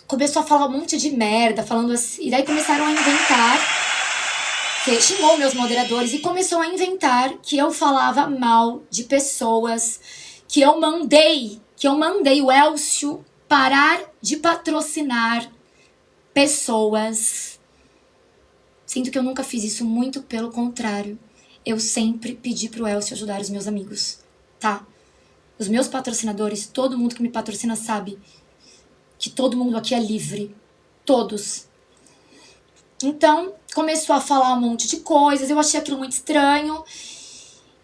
começou a falar um monte de merda, falando assim, e daí começaram a inventar, que xingou meus moderadores e começou a inventar que eu falava mal de pessoas, que eu mandei o Elcio parar de patrocinar pessoas. Sinto que eu nunca fiz isso, muito pelo contrário. Eu sempre pedi pro Elcio ajudar os meus amigos, tá? Os meus patrocinadores, todo mundo que me patrocina sabe que todo mundo aqui é livre. Todos. Então, começou a falar um monte de coisas, eu achei aquilo muito estranho.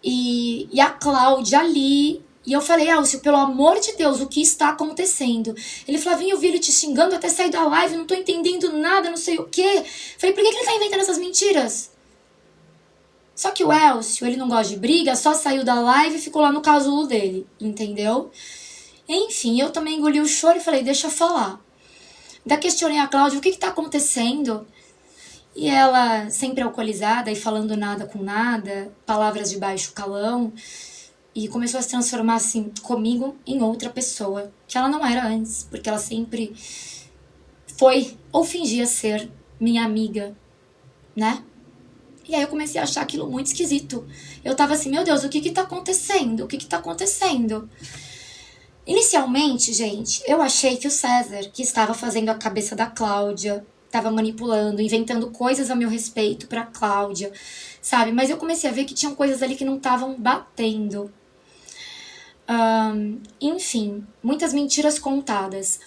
E a Cláudia ali, e eu falei, Elcio, pelo amor de Deus, o que está acontecendo? Ele falou, eu vi ele te xingando até sair da live, não tô entendendo nada, não sei o quê. Falei, por que ele tá inventando essas mentiras? Só que o Elcio, ele não gosta de briga, só saiu da live e ficou lá no casulo dele, entendeu? Enfim, eu também engoli o choro e falei, deixa eu falar. Daí questionei a Cláudia, o que tá acontecendo? E ela, sempre alcoolizada e falando nada com nada, palavras de baixo calão, e começou a se transformar, assim, comigo em outra pessoa, que ela não era antes, porque ela sempre foi, ou fingia ser, minha amiga, né? E aí eu comecei a achar aquilo muito esquisito. Eu tava assim, meu Deus, o que tá acontecendo? O que tá acontecendo? Inicialmente, gente, eu achei que o César, que estava fazendo a cabeça da Cláudia, estava manipulando, inventando coisas a meu respeito pra Cláudia, sabe? Mas eu comecei a ver que tinham coisas ali que não estavam batendo. Enfim, muitas mentiras contadas.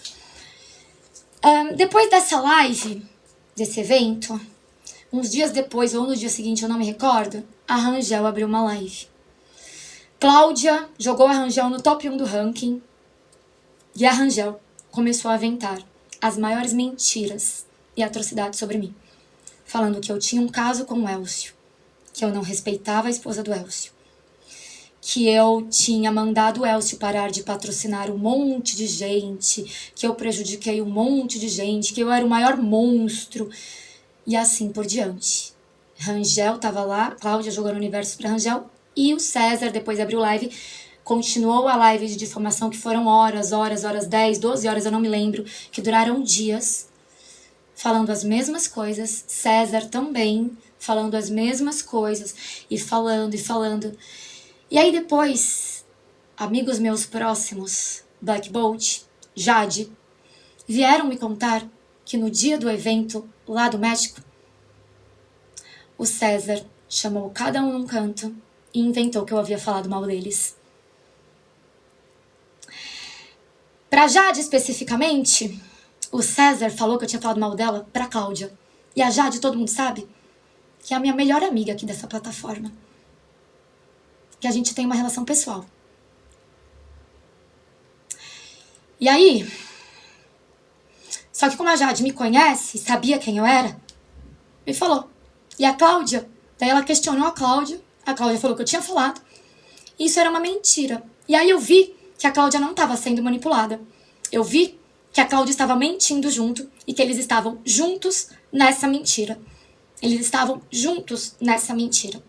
Depois dessa live, desse evento, uns dias depois ou no dia seguinte, eu não me recordo, a Rangel abriu uma live. Cláudia jogou a Rangel no top 1 do ranking e a Rangel começou a aventar as maiores mentiras e atrocidades sobre mim, falando que eu tinha um caso com o Elcio, que eu não respeitava a esposa do Elcio, que eu tinha mandado o Elcio parar de patrocinar um monte de gente, que eu prejudiquei um monte de gente, que eu era o maior monstro, e assim por diante. Rangel tava lá, Cláudia jogando o universo pra Rangel, e o César, depois abriu live, continuou a live de difamação, que foram horas, 10, 12 horas, eu não me lembro, que duraram dias, falando as mesmas coisas, César também, falando as mesmas coisas, e falando, e falando. E aí depois, amigos meus próximos, Black Bolt, Jade, vieram me contar que no dia do evento lá do México, o César chamou cada um num canto e inventou que eu havia falado mal deles. Pra Jade especificamente, o César falou que eu tinha falado mal dela pra Cláudia. E a Jade, todo mundo sabe, que é a minha melhor amiga aqui dessa plataforma. Que a gente tem uma relação pessoal. E aí, só que como a Jade me conhece, sabia quem eu era, me falou. E a Cláudia, daí ela questionou a Cláudia falou que eu tinha falado, e isso era uma mentira. E aí eu vi que a Cláudia não estava sendo manipulada. Eu vi que a Cláudia estava mentindo junto e que eles estavam juntos nessa mentira. Eles estavam juntos nessa mentira.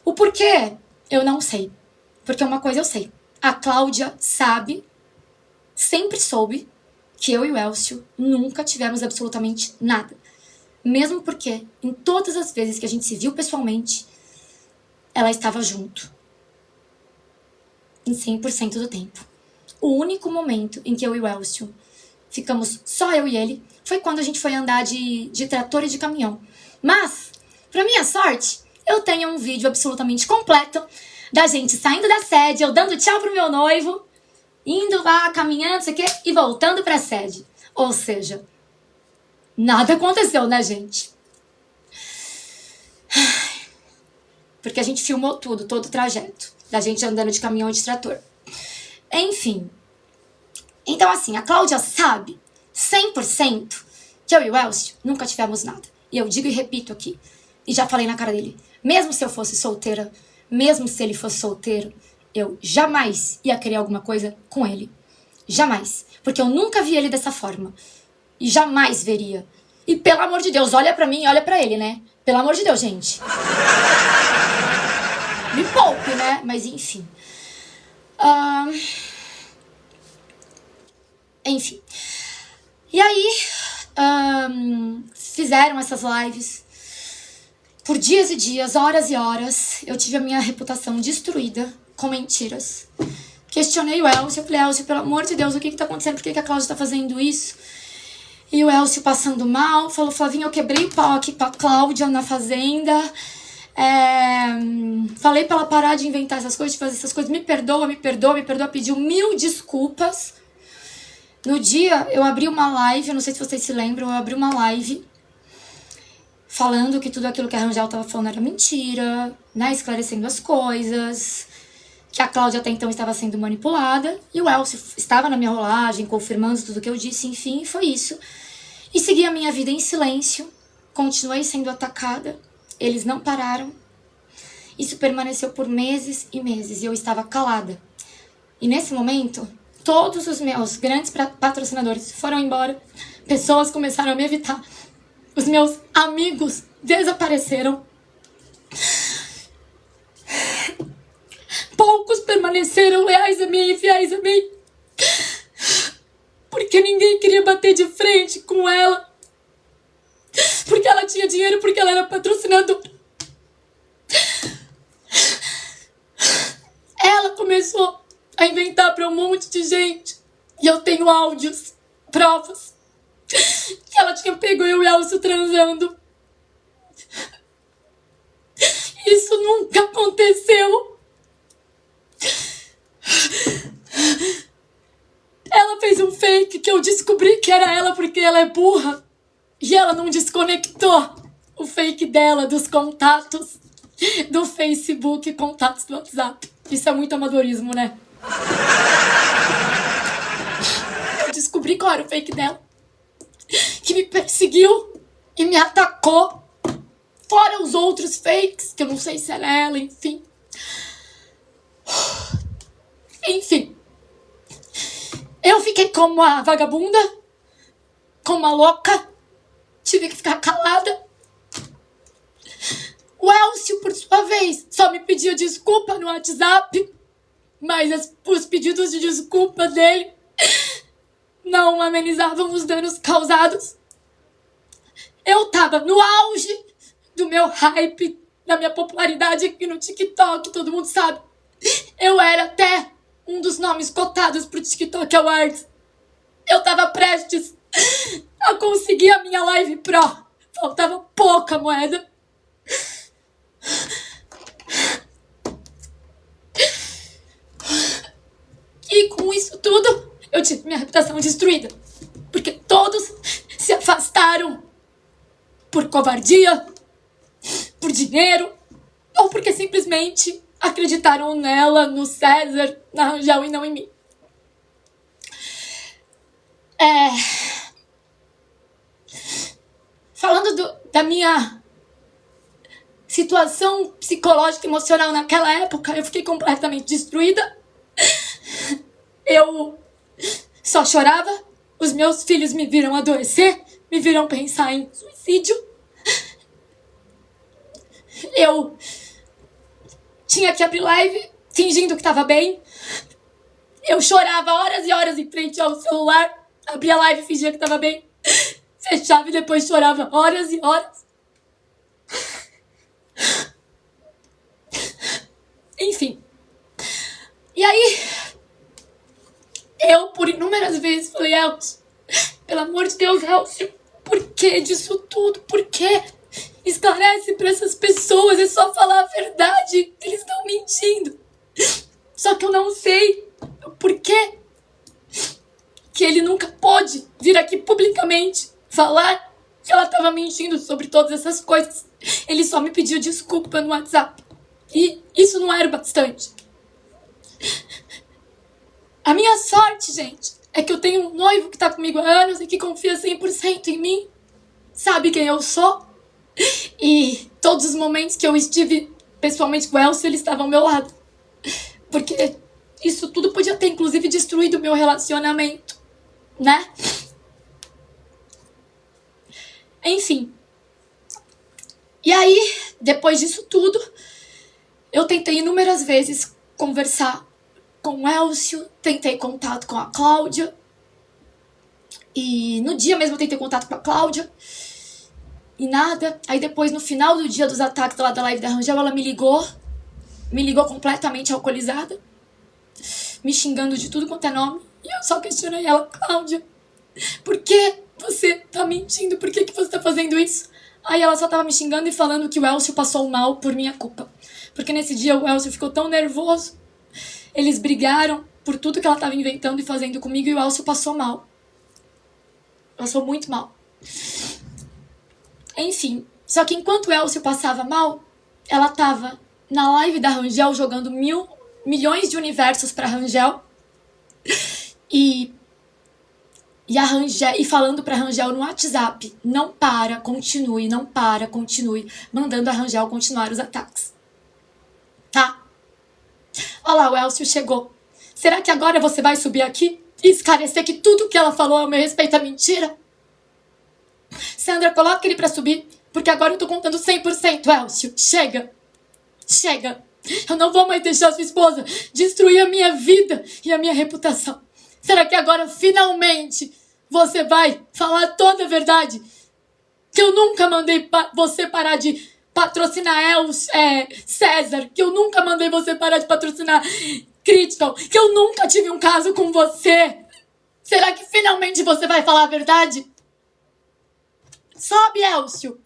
O porquê, eu não sei. Porque uma coisa eu sei. A Cláudia sabe, sempre soube, que eu e o Elcio nunca tivemos absolutamente nada. Mesmo porque, em todas as vezes que a gente se viu pessoalmente, ela estava junto. Em 100% do tempo. O único momento em que eu e o Elcio ficamos só eu e ele foi quando a gente foi andar de trator e de caminhão. Mas, pra minha sorte, eu tenho um vídeo absolutamente completo da gente saindo da sede, eu dando tchau pro meu noivo, indo lá, caminhando, não sei o quê, e voltando pra sede. Ou seja, nada aconteceu, né, gente? Porque a gente filmou tudo, todo o trajeto da gente andando de caminhão e de trator. Enfim. Então, assim, a Cláudia sabe 100% que eu e o Elcio nunca tivemos nada. E eu digo e repito aqui, e já falei na cara dele, mesmo se eu fosse solteira, mesmo se ele fosse solteiro, eu jamais ia querer alguma coisa com ele. Jamais. Porque eu nunca vi ele dessa forma. E jamais veria. E pelo amor de Deus, olha pra mim e olha pra ele, né? Pelo amor de Deus, gente. Me poupe, né? Mas enfim. Enfim. E aí, fizeram essas lives por dias e dias, horas e horas. Eu tive a minha reputação destruída com mentiras. Questionei o Elcio, eu falei, Elcio, pelo amor de Deus, o que tá acontecendo? Por que a Cláudia tá fazendo isso? E o Elcio passando mal, falou, Flavinha, eu quebrei pau aqui com a Cláudia na fazenda. Falei pra ela parar de inventar essas coisas, de fazer essas coisas. Me perdoa, pediu 1000 desculpas. No dia, eu abri uma live, eu não sei se vocês se lembram, eu abri uma live falando que tudo aquilo que a Rangel tava falando era mentira, né, esclarecendo as coisas, que a Cláudia até então estava sendo manipulada, e o Elcio estava na minha rolagem, confirmando tudo que eu disse, enfim, foi isso. E segui a minha vida em silêncio, continuei sendo atacada, eles não pararam. Isso permaneceu por meses e meses, e eu estava calada. E nesse momento, todos os meus grandes patrocinadores foram embora, pessoas começaram a me evitar, os meus amigos desapareceram. Poucos permaneceram leais a mim e fiéis a mim. Porque ninguém queria bater de frente com ela. Porque ela tinha dinheiro, porque ela era patrocinadora. Ela começou a inventar pra um monte de gente. E eu tenho áudios, provas, que ela tinha pego eu e Elcio transando. Isso nunca aconteceu. Ela fez um fake que eu descobri que era ela porque ela é burra. E ela não desconectou o fake dela dos contatos do Facebook e contatos do WhatsApp. Isso é muito amadorismo, né? Eu descobri qual era o fake dela, que me perseguiu e me atacou. Fora os outros fakes, que eu não sei se era ela, enfim. Enfim. Eu fiquei como uma vagabunda, como uma louca. Tive que ficar calada. O Elcio, por sua vez, só me pedia desculpa no WhatsApp. Mas os pedidos de desculpa dele não amenizavam os danos causados. Eu tava no auge do meu hype, da minha popularidade aqui no TikTok, todo mundo sabe. Eu era até um dos nomes cotados pro TikTok Awards. Eu tava prestes a conseguir a minha Live Pro. Faltava pouca moeda. E com isso tudo, eu tive minha reputação destruída. Porque todos se afastaram por covardia, por dinheiro, ou porque simplesmente acreditaram nela, no César, na Rangel e não em mim. Falando da minha situação psicológica e emocional naquela época, eu fiquei completamente destruída. Eu só chorava. Os meus filhos me viram adoecer, me viram pensar em suicídio. Eu tinha que abrir live fingindo que tava bem. Eu chorava horas e horas em frente ao celular, abria live e fingia que tava bem, fechava e depois chorava horas e horas. Enfim. E aí, Eu, por inúmeras vezes, falei, Elcio, pelo amor de Deus, Elcio, por que disso tudo? Por quê? Esclarece pra essas pessoas, é só falar a verdade. Eles estão mentindo. Só que eu não sei por quê que ele nunca pôde vir aqui publicamente falar que ela estava mentindo sobre todas essas coisas. Ele só me pediu desculpa no WhatsApp. E isso não era bastante. A minha sorte, gente, é que eu tenho um noivo que tá comigo há anos e que confia 100% em mim. Sabe quem eu sou? E todos os momentos que eu estive pessoalmente com o Elcio, ele estava ao meu lado. Porque isso tudo podia ter, inclusive, destruído o meu relacionamento, né? Enfim. E aí, depois disso tudo, eu tentei inúmeras vezes conversar com o Elcio, tentei contato com a Cláudia. E no dia mesmo eu tentei contato com a Cláudia. E nada. Aí depois, no final do dia dos ataques lá da live da Rangel, ela me ligou completamente alcoolizada, me xingando de tudo quanto é nome. E eu só questionei ela, Cláudia, por que você tá mentindo? Por que você tá fazendo isso? Aí ela só tava me xingando e falando que o Elcio passou mal por minha culpa. Porque nesse dia o Elcio ficou tão nervoso. Eles brigaram por tudo que ela tava inventando e fazendo comigo e o Elcio passou mal. Passou muito mal. Enfim, só que enquanto o Elcio passava mal, ela tava na live da Rangel jogando milhões de universos pra Rangel. E a Rangel, e falando pra Rangel no WhatsApp, não para, continue, mandando a Rangel continuar os ataques. Tá? Olha lá, o Elcio chegou. Será que agora você vai subir aqui e esclarecer que tudo que ela falou ao meu respeito é mentira? Sandra, coloca ele pra subir, porque agora eu tô contando 100%, Elcio. Chega. Eu não vou mais deixar sua esposa destruir a minha vida e a minha reputação. Será que agora, finalmente, você vai falar toda a verdade? Que eu nunca mandei você parar de patrocinar César. Que eu nunca mandei você parar de patrocinar Critical. Que eu nunca tive um caso com você. Será que finalmente você vai falar a verdade? Sobe, Elcio.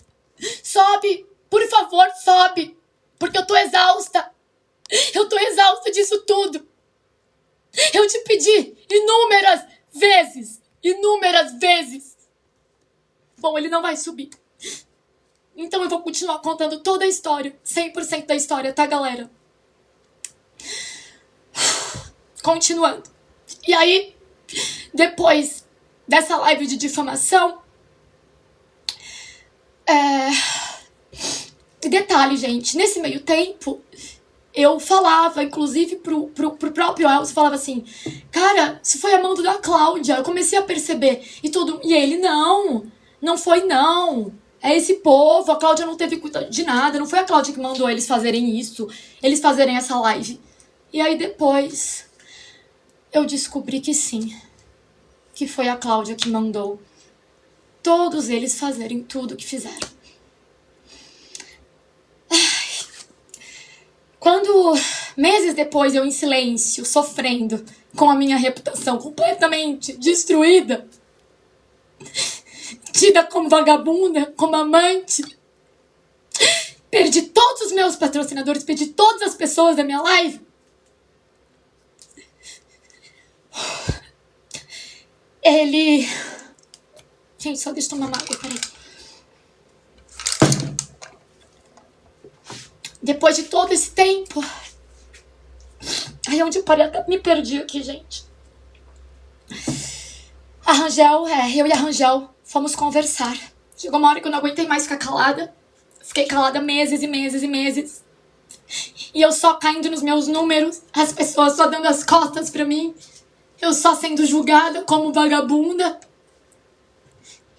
Sobe. Por favor, sobe. Porque eu tô exausta. Eu tô exausta disso tudo. Eu te pedi inúmeras vezes. Bom, ele não vai subir. Então eu vou continuar contando toda a história. 100% da história, tá, galera? Continuando. E aí, depois dessa live de difamação... Detalhe, gente. Nesse meio tempo... Eu falava, inclusive, pro próprio Elcio, falava assim, cara, isso foi a mão da Cláudia. Eu comecei a perceber. E ele, não foi não. É esse povo, a Cláudia não teve cuidado de nada. Não foi a Cláudia que mandou eles fazerem isso, eles fazerem essa live. E aí depois, eu descobri que sim, que foi a Cláudia que mandou todos eles fazerem tudo o que fizeram. Quando, meses depois, eu em silêncio, sofrendo, com a minha reputação completamente destruída, tida como vagabunda, como amante, perdi todos os meus patrocinadores, perdi todas as pessoas da minha live, ele... Gente, só deixa eu tomar uma água, peraí. Depois de todo esse tempo... Aí onde eu parei, até me perdi aqui, gente. A Rangel, eu e a Rangel fomos conversar. Chegou uma hora que eu não aguentei mais ficar calada. Fiquei calada meses e meses e meses. E eu só caindo nos meus números, as pessoas só dando as costas pra mim. Eu só sendo julgada como vagabunda.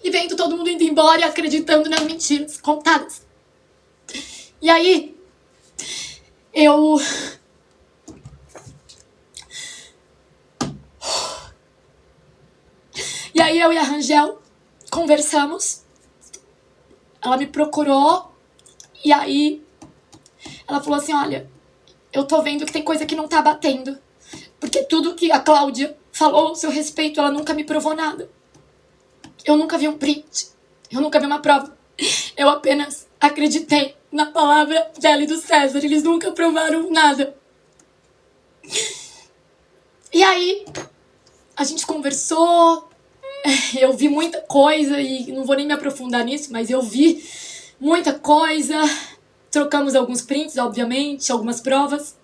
E vendo todo mundo indo embora e acreditando nas mentiras contadas. E aí... E aí eu e a Rangel conversamos. Ela me procurou. E aí ela falou assim, olha, eu tô vendo que tem coisa que não tá batendo. Porque tudo que a Cláudia falou o seu respeito, ela nunca me provou nada. Eu nunca vi um print, eu nunca vi uma prova. Eu apenas acreditei na palavra dela e do César, eles nunca provaram nada. E aí, a gente conversou, eu vi muita coisa e não vou nem me aprofundar nisso, mas eu vi muita coisa. Trocamos alguns prints, obviamente, algumas provas.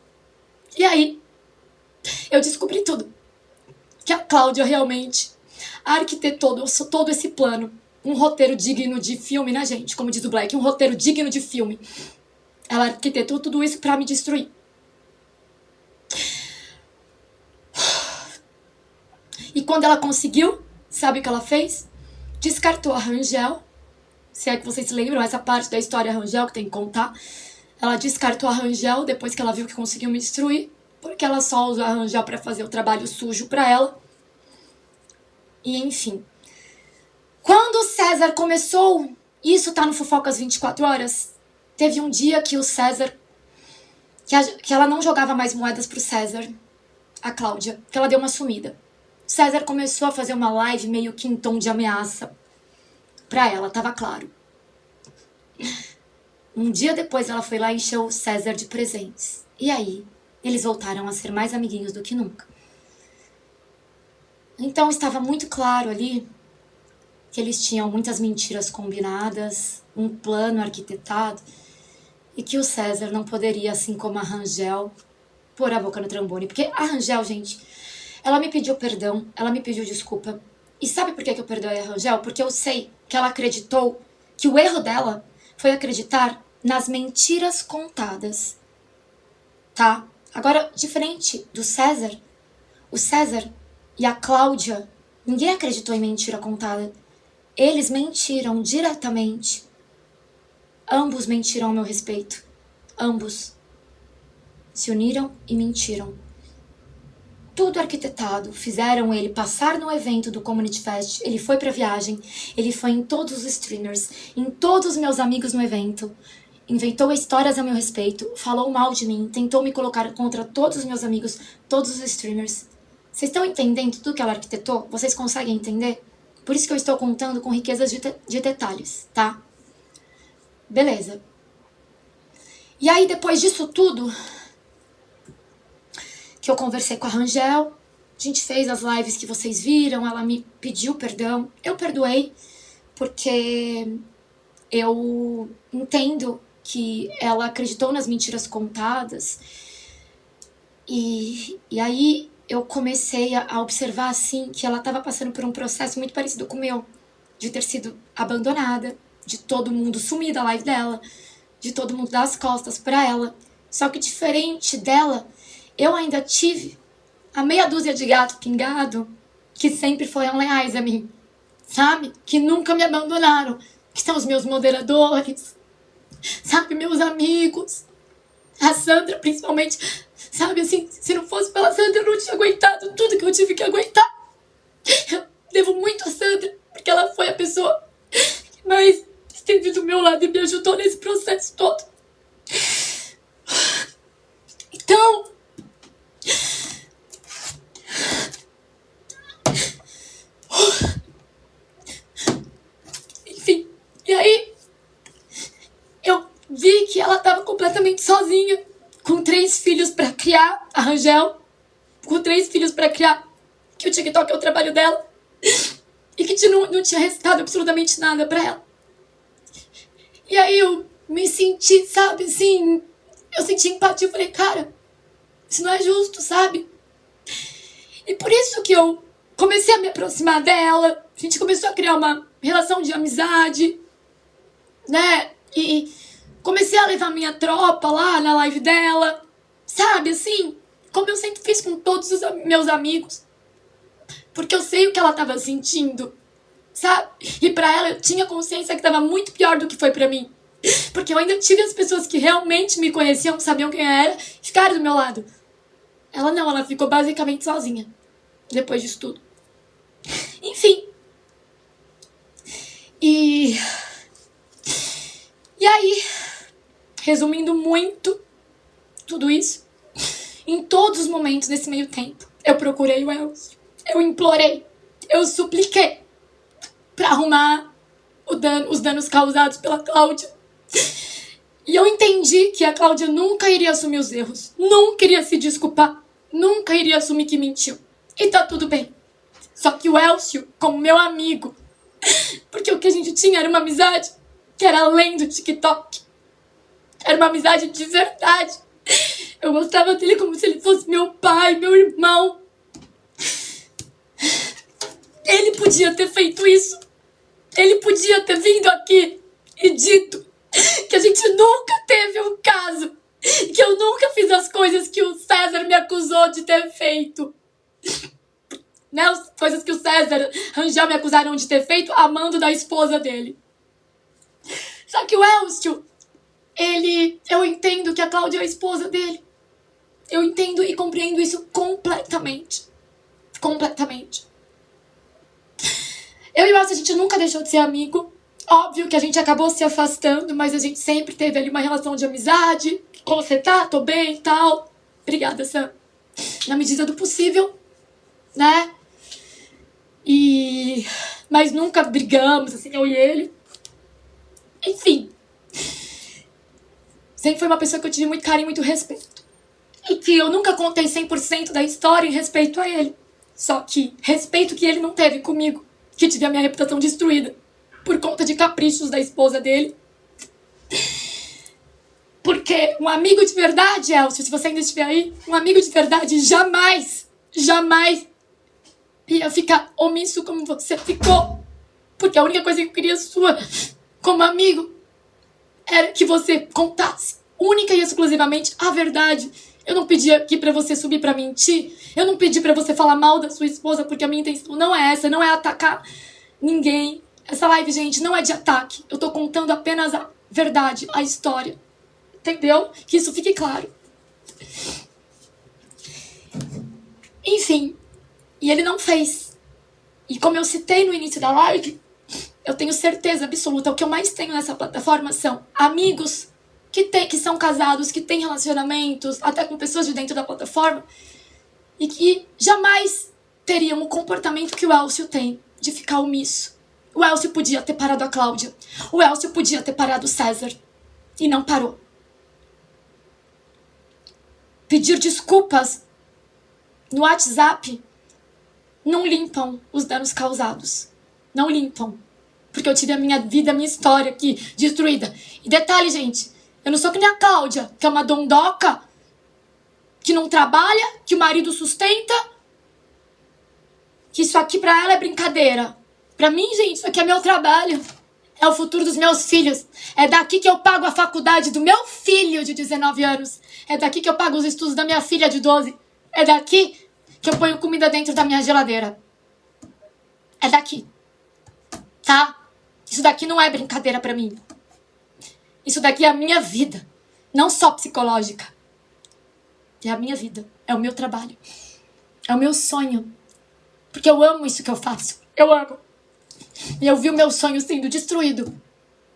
E aí, eu descobri tudo. Que a Cláudia realmente arquitetou todo esse plano. Um roteiro digno de filme, né, gente? Como diz o Black, um roteiro digno de filme. Ela arquitetou tudo isso pra me destruir. E quando ela conseguiu, sabe o que ela fez? Descartou a Rangel. Se é que vocês se lembram, essa parte da história Rangel que tem que contar. Ela descartou a Rangel depois que ela viu que conseguiu me destruir. Porque ela só usa a Rangel pra fazer o trabalho sujo pra ela. E enfim. Quando o César começou, isso tá no Fofocas 24 Horas, teve um dia que o César, que ela não jogava mais moedas pro César, a Cláudia, que ela deu uma sumida. O César começou a fazer uma live meio que em tom de ameaça pra ela, tava claro. Um dia depois ela foi lá e encheu o César de presentes. E aí, eles voltaram a ser mais amiguinhos do que nunca. Então estava muito claro ali que eles tinham muitas mentiras combinadas, um plano arquitetado, e que o César não poderia, assim como a Rangel, pôr a boca no trombone. Porque a Rangel, gente, ela me pediu perdão, ela me pediu desculpa. E sabe por que eu perdoei a Rangel? Porque eu sei que ela acreditou que o erro dela foi acreditar nas mentiras contadas, tá? Agora, diferente do César, o César e a Cláudia, ninguém acreditou em mentira contada. Eles mentiram diretamente. Ambos mentiram ao meu respeito. Ambos se uniram e mentiram. Tudo arquitetado. Fizeram ele passar no evento do Community Fest. Ele foi pra viagem. Ele foi em todos os streamers. Em todos os meus amigos no evento. Inventou histórias a meu respeito. Falou mal de mim. Tentou me colocar contra todos os meus amigos. Todos os streamers. Vocês estão entendendo tudo que ela arquitetou? Vocês conseguem entender? Por isso que eu estou contando com riquezas de detalhes, tá? Beleza. E aí, depois disso tudo, que eu conversei com a Rangel, a gente fez as lives que vocês viram, ela me pediu perdão, eu perdoei, porque eu entendo que ela acreditou nas mentiras contadas, e aí eu comecei a observar, assim, que ela estava passando por um processo muito parecido com o meu, de ter sido abandonada, de todo mundo sumir da live dela, de todo mundo dar as costas pra ela. Só que diferente dela, eu ainda tive a meia dúzia de gato pingado que sempre foram leais a mim, sabe? Que nunca me abandonaram, que são os meus moderadores, sabe? Meus amigos, a Sandra principalmente, sabe? Assim, se não fosse pela Sandra eu não tinha aguentado tudo que eu tive que aguentar. Eu devo muito a Sandra, porque ela foi a pessoa que mais esteve do meu lado e me ajudou nesse processo todo. Então, enfim, e aí eu vi que ela estava completamente sozinha, com 3 filhos pra criar, a Rangel, com 3 filhos pra criar, que o TikTok é o trabalho dela, e que não tinha restado absolutamente nada pra ela. E aí eu me senti, sabe, assim, eu senti empatia, eu falei, cara, isso não é justo, sabe? E por isso que eu comecei a me aproximar dela, a gente começou a criar uma relação de amizade, né? E comecei a levar minha tropa lá na live dela, sabe, assim, como eu sempre fiz com todos os meus amigos. Porque eu sei o que ela tava sentindo, sabe? E pra ela eu tinha consciência que tava muito pior do que foi pra mim. Porque eu ainda tive as pessoas que realmente me conheciam, sabiam quem eu era, ficaram do meu lado. Ela não, ela ficou basicamente sozinha, depois disso tudo. Enfim. E aí, resumindo muito tudo isso, em todos os momentos desse meio tempo, eu procurei o Elcio. Eu implorei, eu supliquei pra arrumar os danos causados pela Cláudia. E eu entendi que a Cláudia nunca iria assumir os erros, nunca iria se desculpar, nunca iria assumir que mentiu. E tá tudo bem. Só que o Elcio, como meu amigo, porque o que a gente tinha era uma amizade que era além do TikTok. Era uma amizade de verdade. Eu gostava dele como se ele fosse meu pai, meu irmão. Ele podia ter feito isso. Ele podia ter vindo aqui e dito que a gente nunca teve um caso. Que eu nunca fiz as coisas que o César me acusou de ter feito. Né? As coisas que o César Rangel me acusaram de ter feito amando da esposa dele. Só que o Elcio, eu entendo que a Cláudia é a esposa dele. Eu entendo e compreendo isso completamente. Completamente. Eu e o Elcio, a gente nunca deixou de ser amigo. Óbvio que a gente acabou se afastando, mas a gente sempre teve ali uma relação de amizade. Como você tá? Tô bem e tal. Obrigada, Sam. Na medida do possível, né? Mas nunca brigamos, assim, eu e ele. Enfim. Sempre foi uma pessoa que eu tive muito carinho e muito respeito. E que eu nunca contei 100% da história em respeito a ele. Só que respeito que ele não teve comigo. Que tive a minha reputação destruída. Por conta de caprichos da esposa dele. Porque um amigo de verdade, Elcio, se você ainda estiver aí, um amigo de verdade jamais ia ficar omisso como você ficou. Porque a única coisa que eu queria sua, como amigo, era que você contasse única e exclusivamente a verdade. Eu não pedi aqui pra você subir pra mentir. Eu não pedi pra você falar mal da sua esposa, porque a minha intenção não é essa, não é atacar ninguém. Essa live, gente, não é de ataque. Eu tô contando apenas a verdade, a história. Entendeu? Que isso fique claro. Enfim, e ele não fez. E como eu citei no início da live, eu tenho certeza absoluta, o que eu mais tenho nessa plataforma são amigos que são casados, que têm relacionamentos, até com pessoas de dentro da plataforma, e que jamais teriam o comportamento que o Elcio tem, de ficar omisso. O Elcio podia ter parado a Cláudia. O Elcio podia ter parado o César. E não parou. Pedir desculpas no WhatsApp não limpam os danos causados. Não limpam. Porque eu tive a minha vida, a minha história aqui destruída. E detalhe, gente, eu não sou que nem a Cláudia, que é uma dondoca, que não trabalha, que o marido sustenta, que isso aqui pra ela é brincadeira. Pra mim, gente, isso aqui é meu trabalho. É o futuro dos meus filhos. É daqui que eu pago a faculdade do meu filho de 19 anos. É daqui que eu pago os estudos da minha filha de 12. É daqui que eu ponho comida dentro da minha geladeira. É daqui. Tá? Isso daqui não é brincadeira pra mim. Isso daqui é a minha vida. Não só psicológica. É a minha vida. É o meu trabalho. É o meu sonho. Porque eu amo isso que eu faço. Eu amo. E eu vi o meu sonho sendo destruído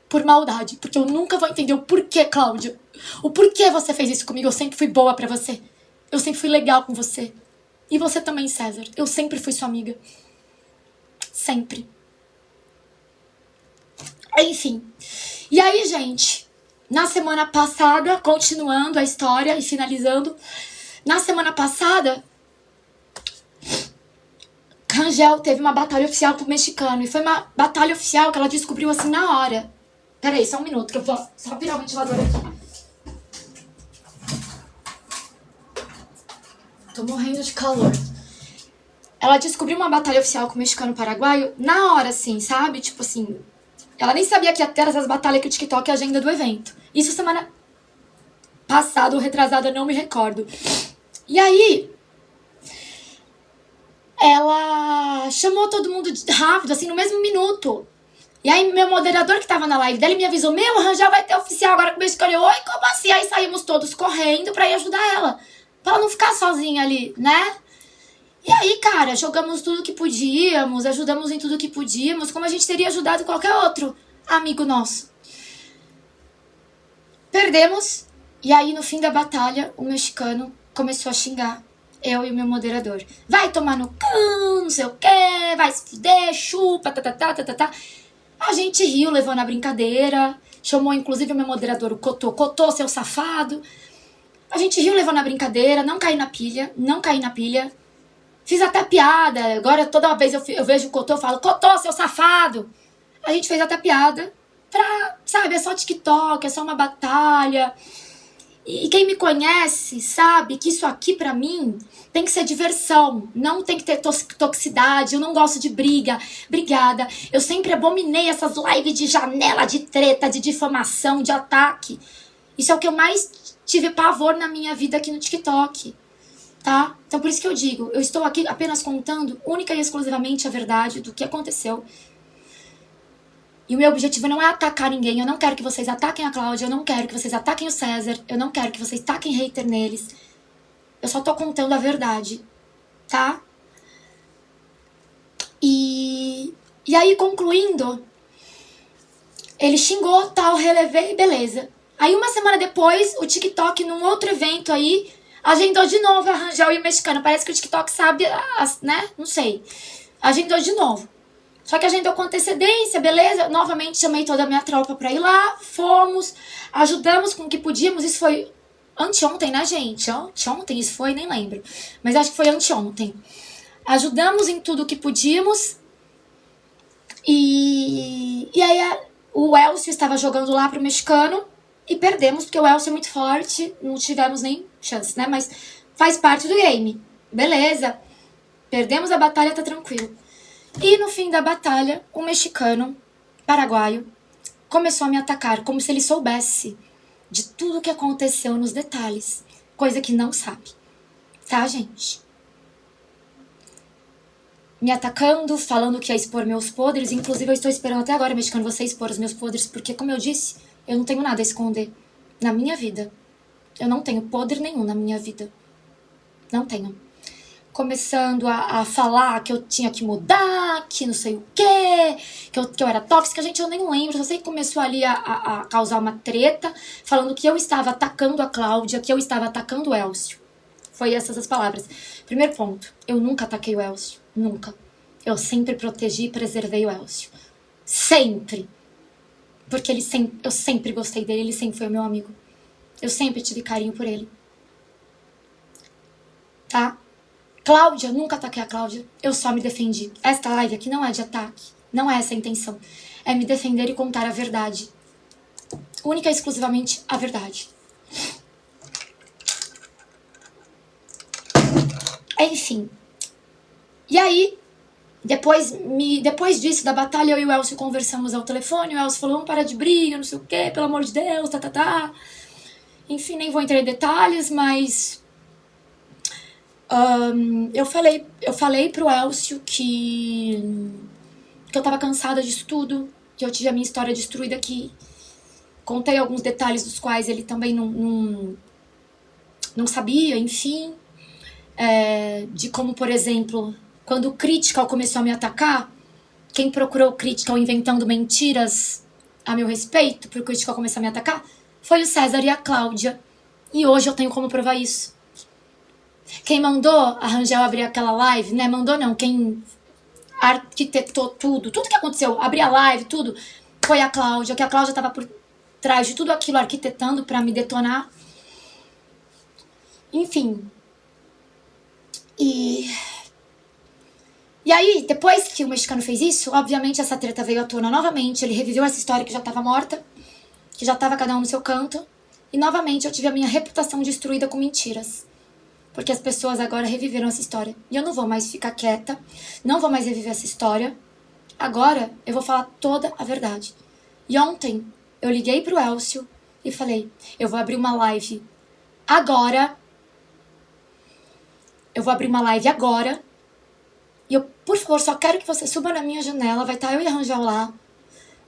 por maldade. Porque eu nunca vou entender o porquê, Cláudia. O porquê você fez isso comigo. Eu sempre fui boa pra você. Eu sempre fui legal com você. E você também, César. Eu sempre fui sua amiga. Sempre. Enfim. E aí, gente, na semana passada, continuando a história e finalizando, na semana passada, Rangel teve uma batalha oficial com o mexicano. E foi uma batalha oficial que ela descobriu assim na hora. Peraí, só um minuto que eu vou só virar o ventilador aqui. Tô morrendo de calor. Ela descobriu uma batalha oficial com o mexicano paraguaio na hora, assim, sabe? Tipo assim, ela nem sabia que ia ter essas batalhas que o TikTok é a agenda do evento. Isso semana passada ou retrasada, não me recordo. E aí, ela chamou todo mundo rápido, assim, no mesmo minuto. E aí, meu moderador que tava na live dele me avisou, meu, o Rangel vai ter oficial agora com o mexicano. Eu, oi, como assim? Aí saímos todos correndo pra ir ajudar ela. Pra ela não ficar sozinha ali, né? E aí, cara, jogamos tudo que podíamos, ajudamos em tudo que podíamos, como a gente teria ajudado qualquer outro amigo nosso. Perdemos, e aí no fim da batalha, o mexicano começou a xingar Eu e o meu moderador. Vai tomar no cão, não sei o quê, vai se fuder, chupa, tá. A gente riu, levou na brincadeira. Chamou, inclusive, o meu moderador, o Cotô. Cotô, seu safado. A gente riu, levou na brincadeira. Não caí na pilha. Fiz até piada. Agora, toda vez eu vejo o Cotô, eu falo, Cotô, seu safado. A gente fez até piada. Sabe, é só TikTok, é só uma batalha. E quem me conhece sabe que isso aqui, pra mim, tem que ser diversão. Não tem que ter toxicidade. Eu não gosto de brigada. Eu sempre abominei essas lives de janela, de treta, de difamação, de ataque. Isso é o que eu mais tive pavor na minha vida aqui no TikTok. Tá? Então por isso que eu digo, eu estou aqui apenas contando única e exclusivamente a verdade do que aconteceu. E o meu objetivo não é atacar ninguém. Eu não quero que vocês ataquem a Cláudia. Eu não quero que vocês ataquem o César. Eu não quero que vocês taquem hater neles. Eu só tô contando a verdade. Tá? E aí, concluindo, ele xingou, tal, relevei, beleza. Aí, uma semana depois, o TikTok, num outro evento aí, agendou de novo a Rangel e o mexicano. Parece que o TikTok sabe, né? Não sei. Agendou de novo. Só que agendou com antecedência, beleza? Novamente chamei toda a minha tropa pra ir lá, fomos, ajudamos com o que podíamos. Isso foi anteontem, né, gente? Anteontem isso foi, nem lembro. Mas acho que foi anteontem. Ajudamos em tudo o que podíamos. E aí o Elcio estava jogando lá pro mexicano e perdemos, porque o Elcio é muito forte, não tivemos nem chance, né? Mas faz parte do game. Beleza. Perdemos a batalha, tá tranquilo. E no fim da batalha, o mexicano, paraguaio, começou a me atacar, como se ele soubesse de tudo o que aconteceu nos detalhes. Coisa que não sabe. Tá, gente? Me atacando, falando que ia expor meus podres. Inclusive, eu estou esperando até agora, mexicano, você expor os meus podres, porque, como eu disse, eu não tenho nada a esconder na minha vida. Eu não tenho podre nenhum na minha vida. Não tenho. Começando a falar que eu tinha que mudar, que não sei o quê, que eu era tóxica. Gente, eu nem lembro. Só sei que começou ali a causar uma treta, falando que eu estava atacando a Cláudia, que eu estava atacando o Elcio. Foi essas as palavras. Primeiro ponto, eu nunca ataquei o Elcio. Nunca. Eu sempre protegi e preservei o Elcio. Sempre. Porque eu sempre gostei dele, ele sempre foi o meu amigo. Eu sempre tive carinho por ele. Tá? Cláudia, nunca ataquei a Cláudia. Eu só me defendi. Esta live aqui não é de ataque. Não é essa a intenção. É me defender e contar a verdade. Única e exclusivamente a verdade. Enfim. E aí, depois disso, da batalha, eu e o Elcio conversamos ao telefone. O Elcio falou, vamos parar de briga, não sei o quê, pelo amor de Deus, tá. Enfim, nem vou entrar em detalhes, mas... eu falei pro Elcio que eu tava cansada disso tudo, que eu tive a minha história destruída aqui. Contei alguns detalhes dos quais ele também não sabia, enfim. De como, por exemplo, quando o Critical começou a me atacar, quem procurou o Critical inventando mentiras a meu respeito, pro Critical começar a me atacar, foi o César e a Cláudia. E hoje eu tenho como provar isso. Quem mandou a Rangel abrir aquela live, né? Mandou não, quem arquitetou tudo que aconteceu, abrir a live, tudo, foi a Cláudia, que a Cláudia tava por trás de tudo aquilo arquitetando pra me detonar. Enfim. E aí, depois que o mexicano fez isso, obviamente essa treta veio à tona novamente, ele reviveu essa história que já tava morta, que já tava cada um no seu canto, e novamente eu tive a minha reputação destruída com mentiras. Porque as pessoas agora reviveram essa história. E eu não vou mais ficar quieta. Não vou mais reviver essa história. Agora eu vou falar toda a verdade. E ontem eu liguei pro Elcio e falei, eu vou abrir uma live agora. Eu vou abrir uma live agora. E eu, por favor, só quero que você suba na minha janela. Vai estar eu e a Rangel lá.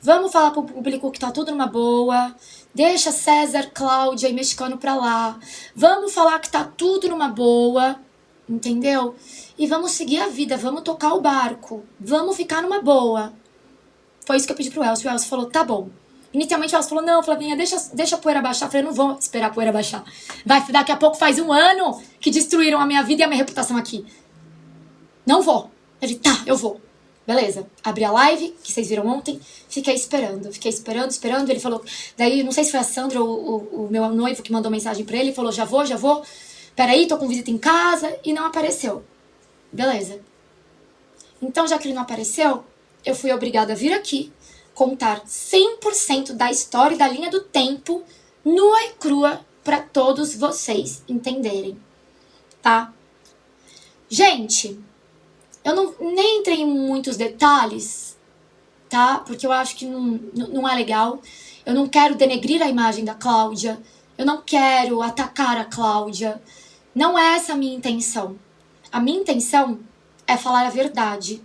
Vamos falar pro público que tá tudo numa boa. Deixa César, Cláudia e mexicano pra lá. Vamos falar que tá tudo numa boa. Entendeu? E vamos seguir a vida. Vamos tocar o barco. Vamos ficar numa boa. Foi isso que eu pedi pro Elcio. O Elcio falou, tá bom. Inicialmente ela falou, não, Flavinha, deixa a poeira baixar. Eu falei, não vou esperar a poeira baixar. Daqui a pouco faz 1 ano que destruíram a minha vida e a minha reputação aqui. Não vou. Ele, tá, eu vou. Beleza. Abri a live, que vocês viram ontem. Fiquei esperando. Ele falou, daí, não sei se foi a Sandra ou o meu noivo que mandou mensagem pra ele. Ele falou, já vou. Peraí, tô com visita em casa. E não apareceu. Beleza. Então, já que ele não apareceu, eu fui obrigada a vir aqui contar 100% da história e da linha do tempo nua e crua para todos vocês entenderem, tá? Gente, eu nem entrei em muitos detalhes, tá? Porque eu acho que não é legal. Eu não quero denegrir a imagem da Cláudia. Eu não quero atacar a Cláudia. Não é essa a minha intenção. A minha intenção é falar a verdade.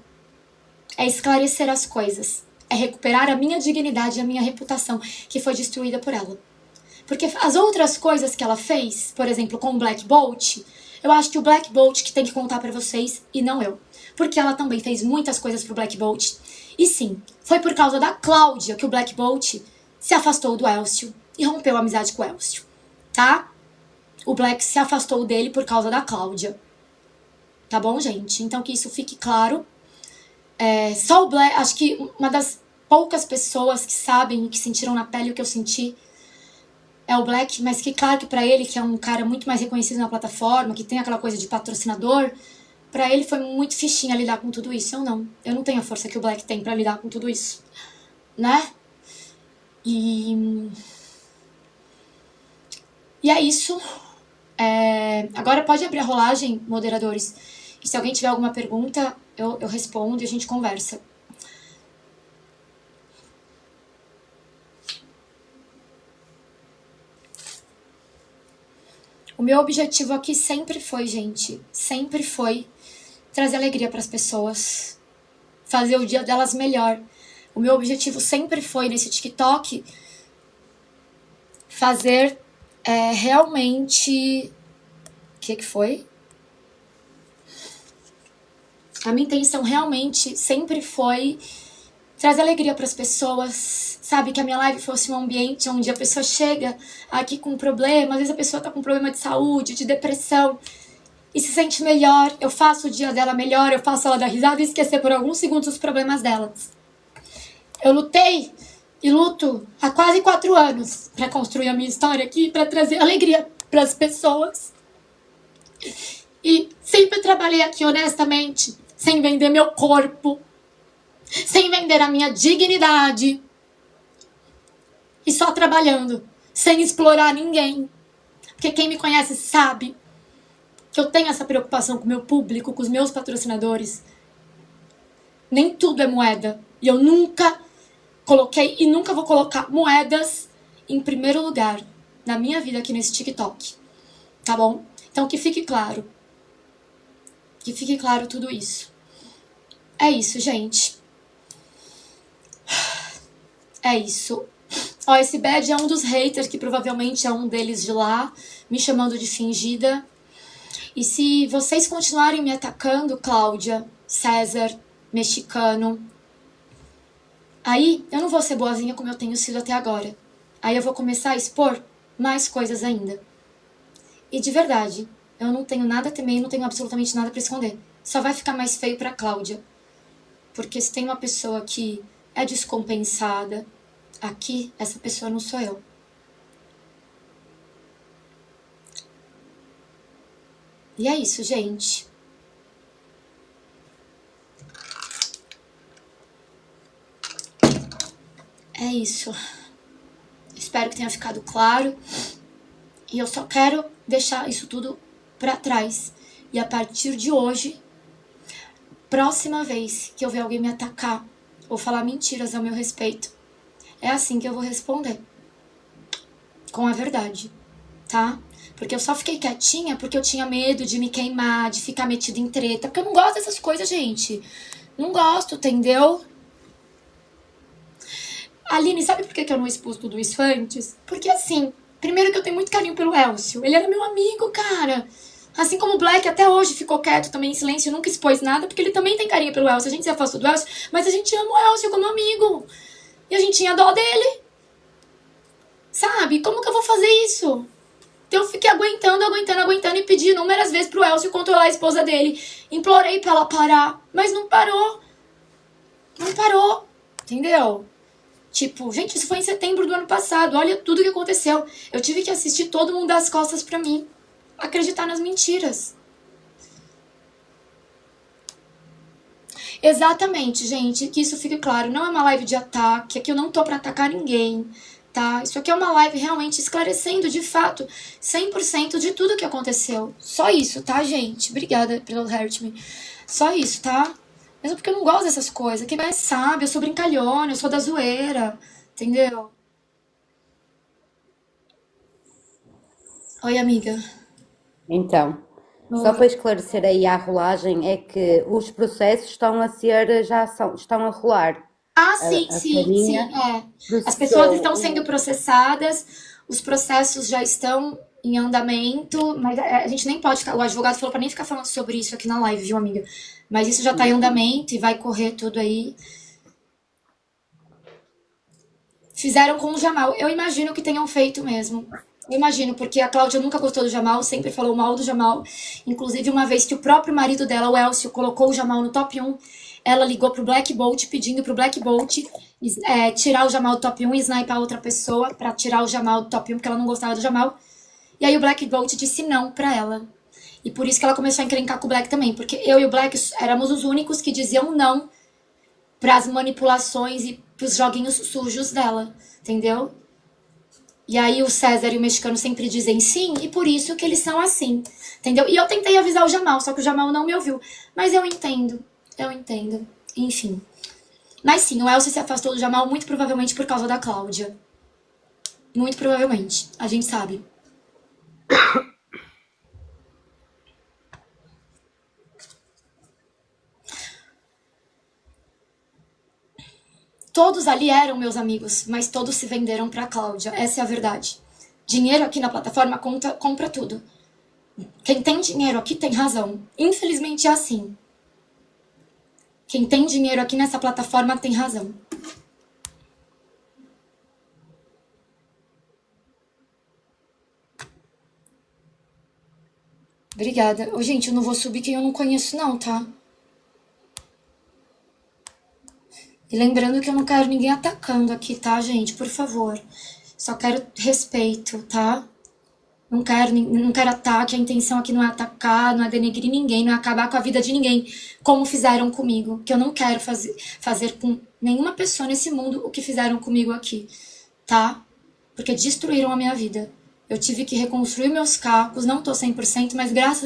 É esclarecer as coisas. É recuperar a minha dignidade e a minha reputação, que foi destruída por ela. Porque as outras coisas que ela fez, por exemplo, com o Black Bolt, eu acho que o Black Bolt que tem que contar pra vocês e não eu. Porque ela também fez muitas coisas pro Black Bolt. E sim, foi por causa da Cláudia que o Black Bolt se afastou do Elcio e rompeu a amizade com o Elcio, tá? O Black se afastou dele por causa da Cláudia. Tá bom, gente? Então que isso fique claro. Só o Black, acho que uma das poucas pessoas que sabem e que sentiram na pele o que eu senti é o Black, mas que claro que pra ele, que é um cara muito mais reconhecido na plataforma, que tem aquela coisa de patrocinador, pra ele foi muito fichinha lidar com tudo isso. Eu não tenho a força que o Black tem pra lidar com tudo isso, né? E é isso. Agora pode abrir a rolagem, moderadores. E se alguém tiver alguma pergunta, eu respondo e a gente conversa. O meu objetivo aqui sempre foi, gente, sempre foi trazer alegria para as pessoas, fazer o dia delas melhor. O meu objetivo sempre foi, nesse TikTok, fazer realmente... O que foi? A minha intenção realmente sempre foi trazer alegria para as pessoas, sabe? Que a minha live fosse um ambiente onde a pessoa chega aqui com um problema, às vezes a pessoa tá com problema de saúde, de depressão, e se sente melhor, eu faço o dia dela melhor, eu faço ela dar risada e esquecer por alguns segundos os problemas delas. Eu lutei e luto há quase 4 anos para construir a minha história aqui, para trazer alegria para as pessoas. E sempre trabalhei aqui honestamente, sem vender meu corpo, sem vender a minha dignidade, e só trabalhando, sem explorar ninguém. Porque quem me conhece sabe que eu tenho essa preocupação com o meu público, com os meus patrocinadores. Nem tudo é moeda. E eu nunca coloquei e nunca vou colocar moedas em primeiro lugar na minha vida aqui nesse TikTok. Tá bom? Então que fique claro. Que fique claro tudo isso. É isso, gente. É isso. Ó, esse bad é um dos haters, que provavelmente é um deles de lá, me chamando de fingida. E se vocês continuarem me atacando, Cláudia, César, mexicano, aí eu não vou ser boazinha como eu tenho sido até agora. Aí eu vou começar a expor mais coisas ainda. E de verdade, eu não tenho nada a temer, não tenho absolutamente nada pra esconder. Só vai ficar mais feio pra Cláudia. Porque se tem uma pessoa que é descompensada, aqui, essa pessoa não sou eu. E é isso, gente. É isso. Espero que tenha ficado claro. E eu só quero deixar isso tudo pra trás. E a partir de hoje, próxima vez que eu ver alguém me atacar ou falar mentiras ao meu respeito, é assim que eu vou responder. Com a verdade, tá? Porque eu só fiquei quietinha porque eu tinha medo de me queimar, de ficar metida em treta. Porque eu não gosto dessas coisas, gente. Não gosto, entendeu? Aline, sabe por que eu não expus tudo isso antes? Porque assim, primeiro que eu tenho muito carinho pelo Elcio. Ele era meu amigo, cara. Assim como o Black até hoje ficou quieto também em silêncio, nunca expôs nada, porque ele também tem carinho pelo Elcio. A gente se afastou do Elcio, mas a gente ama o Elcio como amigo. E a gente tinha dó dele. sabe? Como que eu vou fazer isso? Então eu fiquei aguentando e pedi inúmeras vezes pro Elcio controlar a esposa dele. Implorei pra ela parar, mas não parou. Não parou, entendeu? Tipo, gente, isso foi em setembro do ano passado. Olha tudo que aconteceu. Eu tive que assistir todo mundo dar as costas pra mim. Acreditar nas mentiras. Exatamente, gente, que isso fique claro. Não é uma live de ataque, aqui eu não tô pra atacar ninguém, tá? Isso aqui é uma live realmente esclarecendo, de fato, 100% de tudo que aconteceu. Só isso, tá, gente? Obrigada pelo Hurt Me. Só isso, tá? Mesmo porque eu não gosto dessas coisas. Quem mais sabe, eu sou brincalhona, eu sou da zoeira, entendeu? Oi, amiga. Então, só Oi. para esclarecer aí a rolagem, é que os processos estão a ser, estão a rolar. Ah, sim, A sim, sim, Carinha é. As pessoas processou estão sendo processadas, os processos já estão em andamento, mas a gente nem pode ficar, o advogado falou para nem ficar falando sobre isso aqui na live, viu, amiga? Mas isso já tá em andamento e vai correr tudo aí. Fizeram com o Jamal. Eu imagino que tenham feito mesmo. Eu imagino, porque a Cláudia nunca gostou do Jamal, sempre falou mal do Jamal. Inclusive, uma vez que o próprio marido dela, o Elcio, colocou o Jamal no top 1, ela ligou pro Black Bolt pedindo pro Black Bolt tirar o Jamal do top 1 e sniper outra pessoa pra tirar o Jamal do top 1, porque ela não gostava do Jamal. E aí o Black Bolt disse não pra ela. E por isso que ela começou a encrencar com o Black também, porque eu e o Black éramos os únicos que diziam não pras manipulações e pros joguinhos sujos dela, entendeu? E aí o César e o mexicano sempre dizem sim, e por isso que eles são assim, entendeu? E eu tentei avisar o Jamal, só que o Jamal não me ouviu. Mas eu entendo, eu entendo. Enfim. Mas sim, o Elcio se afastou do Jamal muito provavelmente por causa da Cláudia. Muito provavelmente, a gente sabe. Todos ali eram meus amigos, mas todos se venderam pra Cláudia, essa é a verdade. Dinheiro aqui na plataforma compra tudo. Quem tem dinheiro aqui tem razão. Infelizmente é assim. Quem tem dinheiro aqui nessa plataforma tem razão. Obrigada. Ô, gente, eu não vou subir quem eu não conheço, não, tá? E lembrando que eu não quero ninguém atacando aqui, tá, gente? Por favor. Só quero respeito, tá? Não quero ataque. A intenção aqui não é atacar, não é denegrir ninguém, não é acabar com a vida de ninguém, como fizeram comigo. Que eu não quero fazer com nenhuma pessoa nesse mundo o que fizeram comigo aqui, tá? Porque destruíram a minha vida. Eu tive que reconstruir meus cacos, não tô 100%, mas graças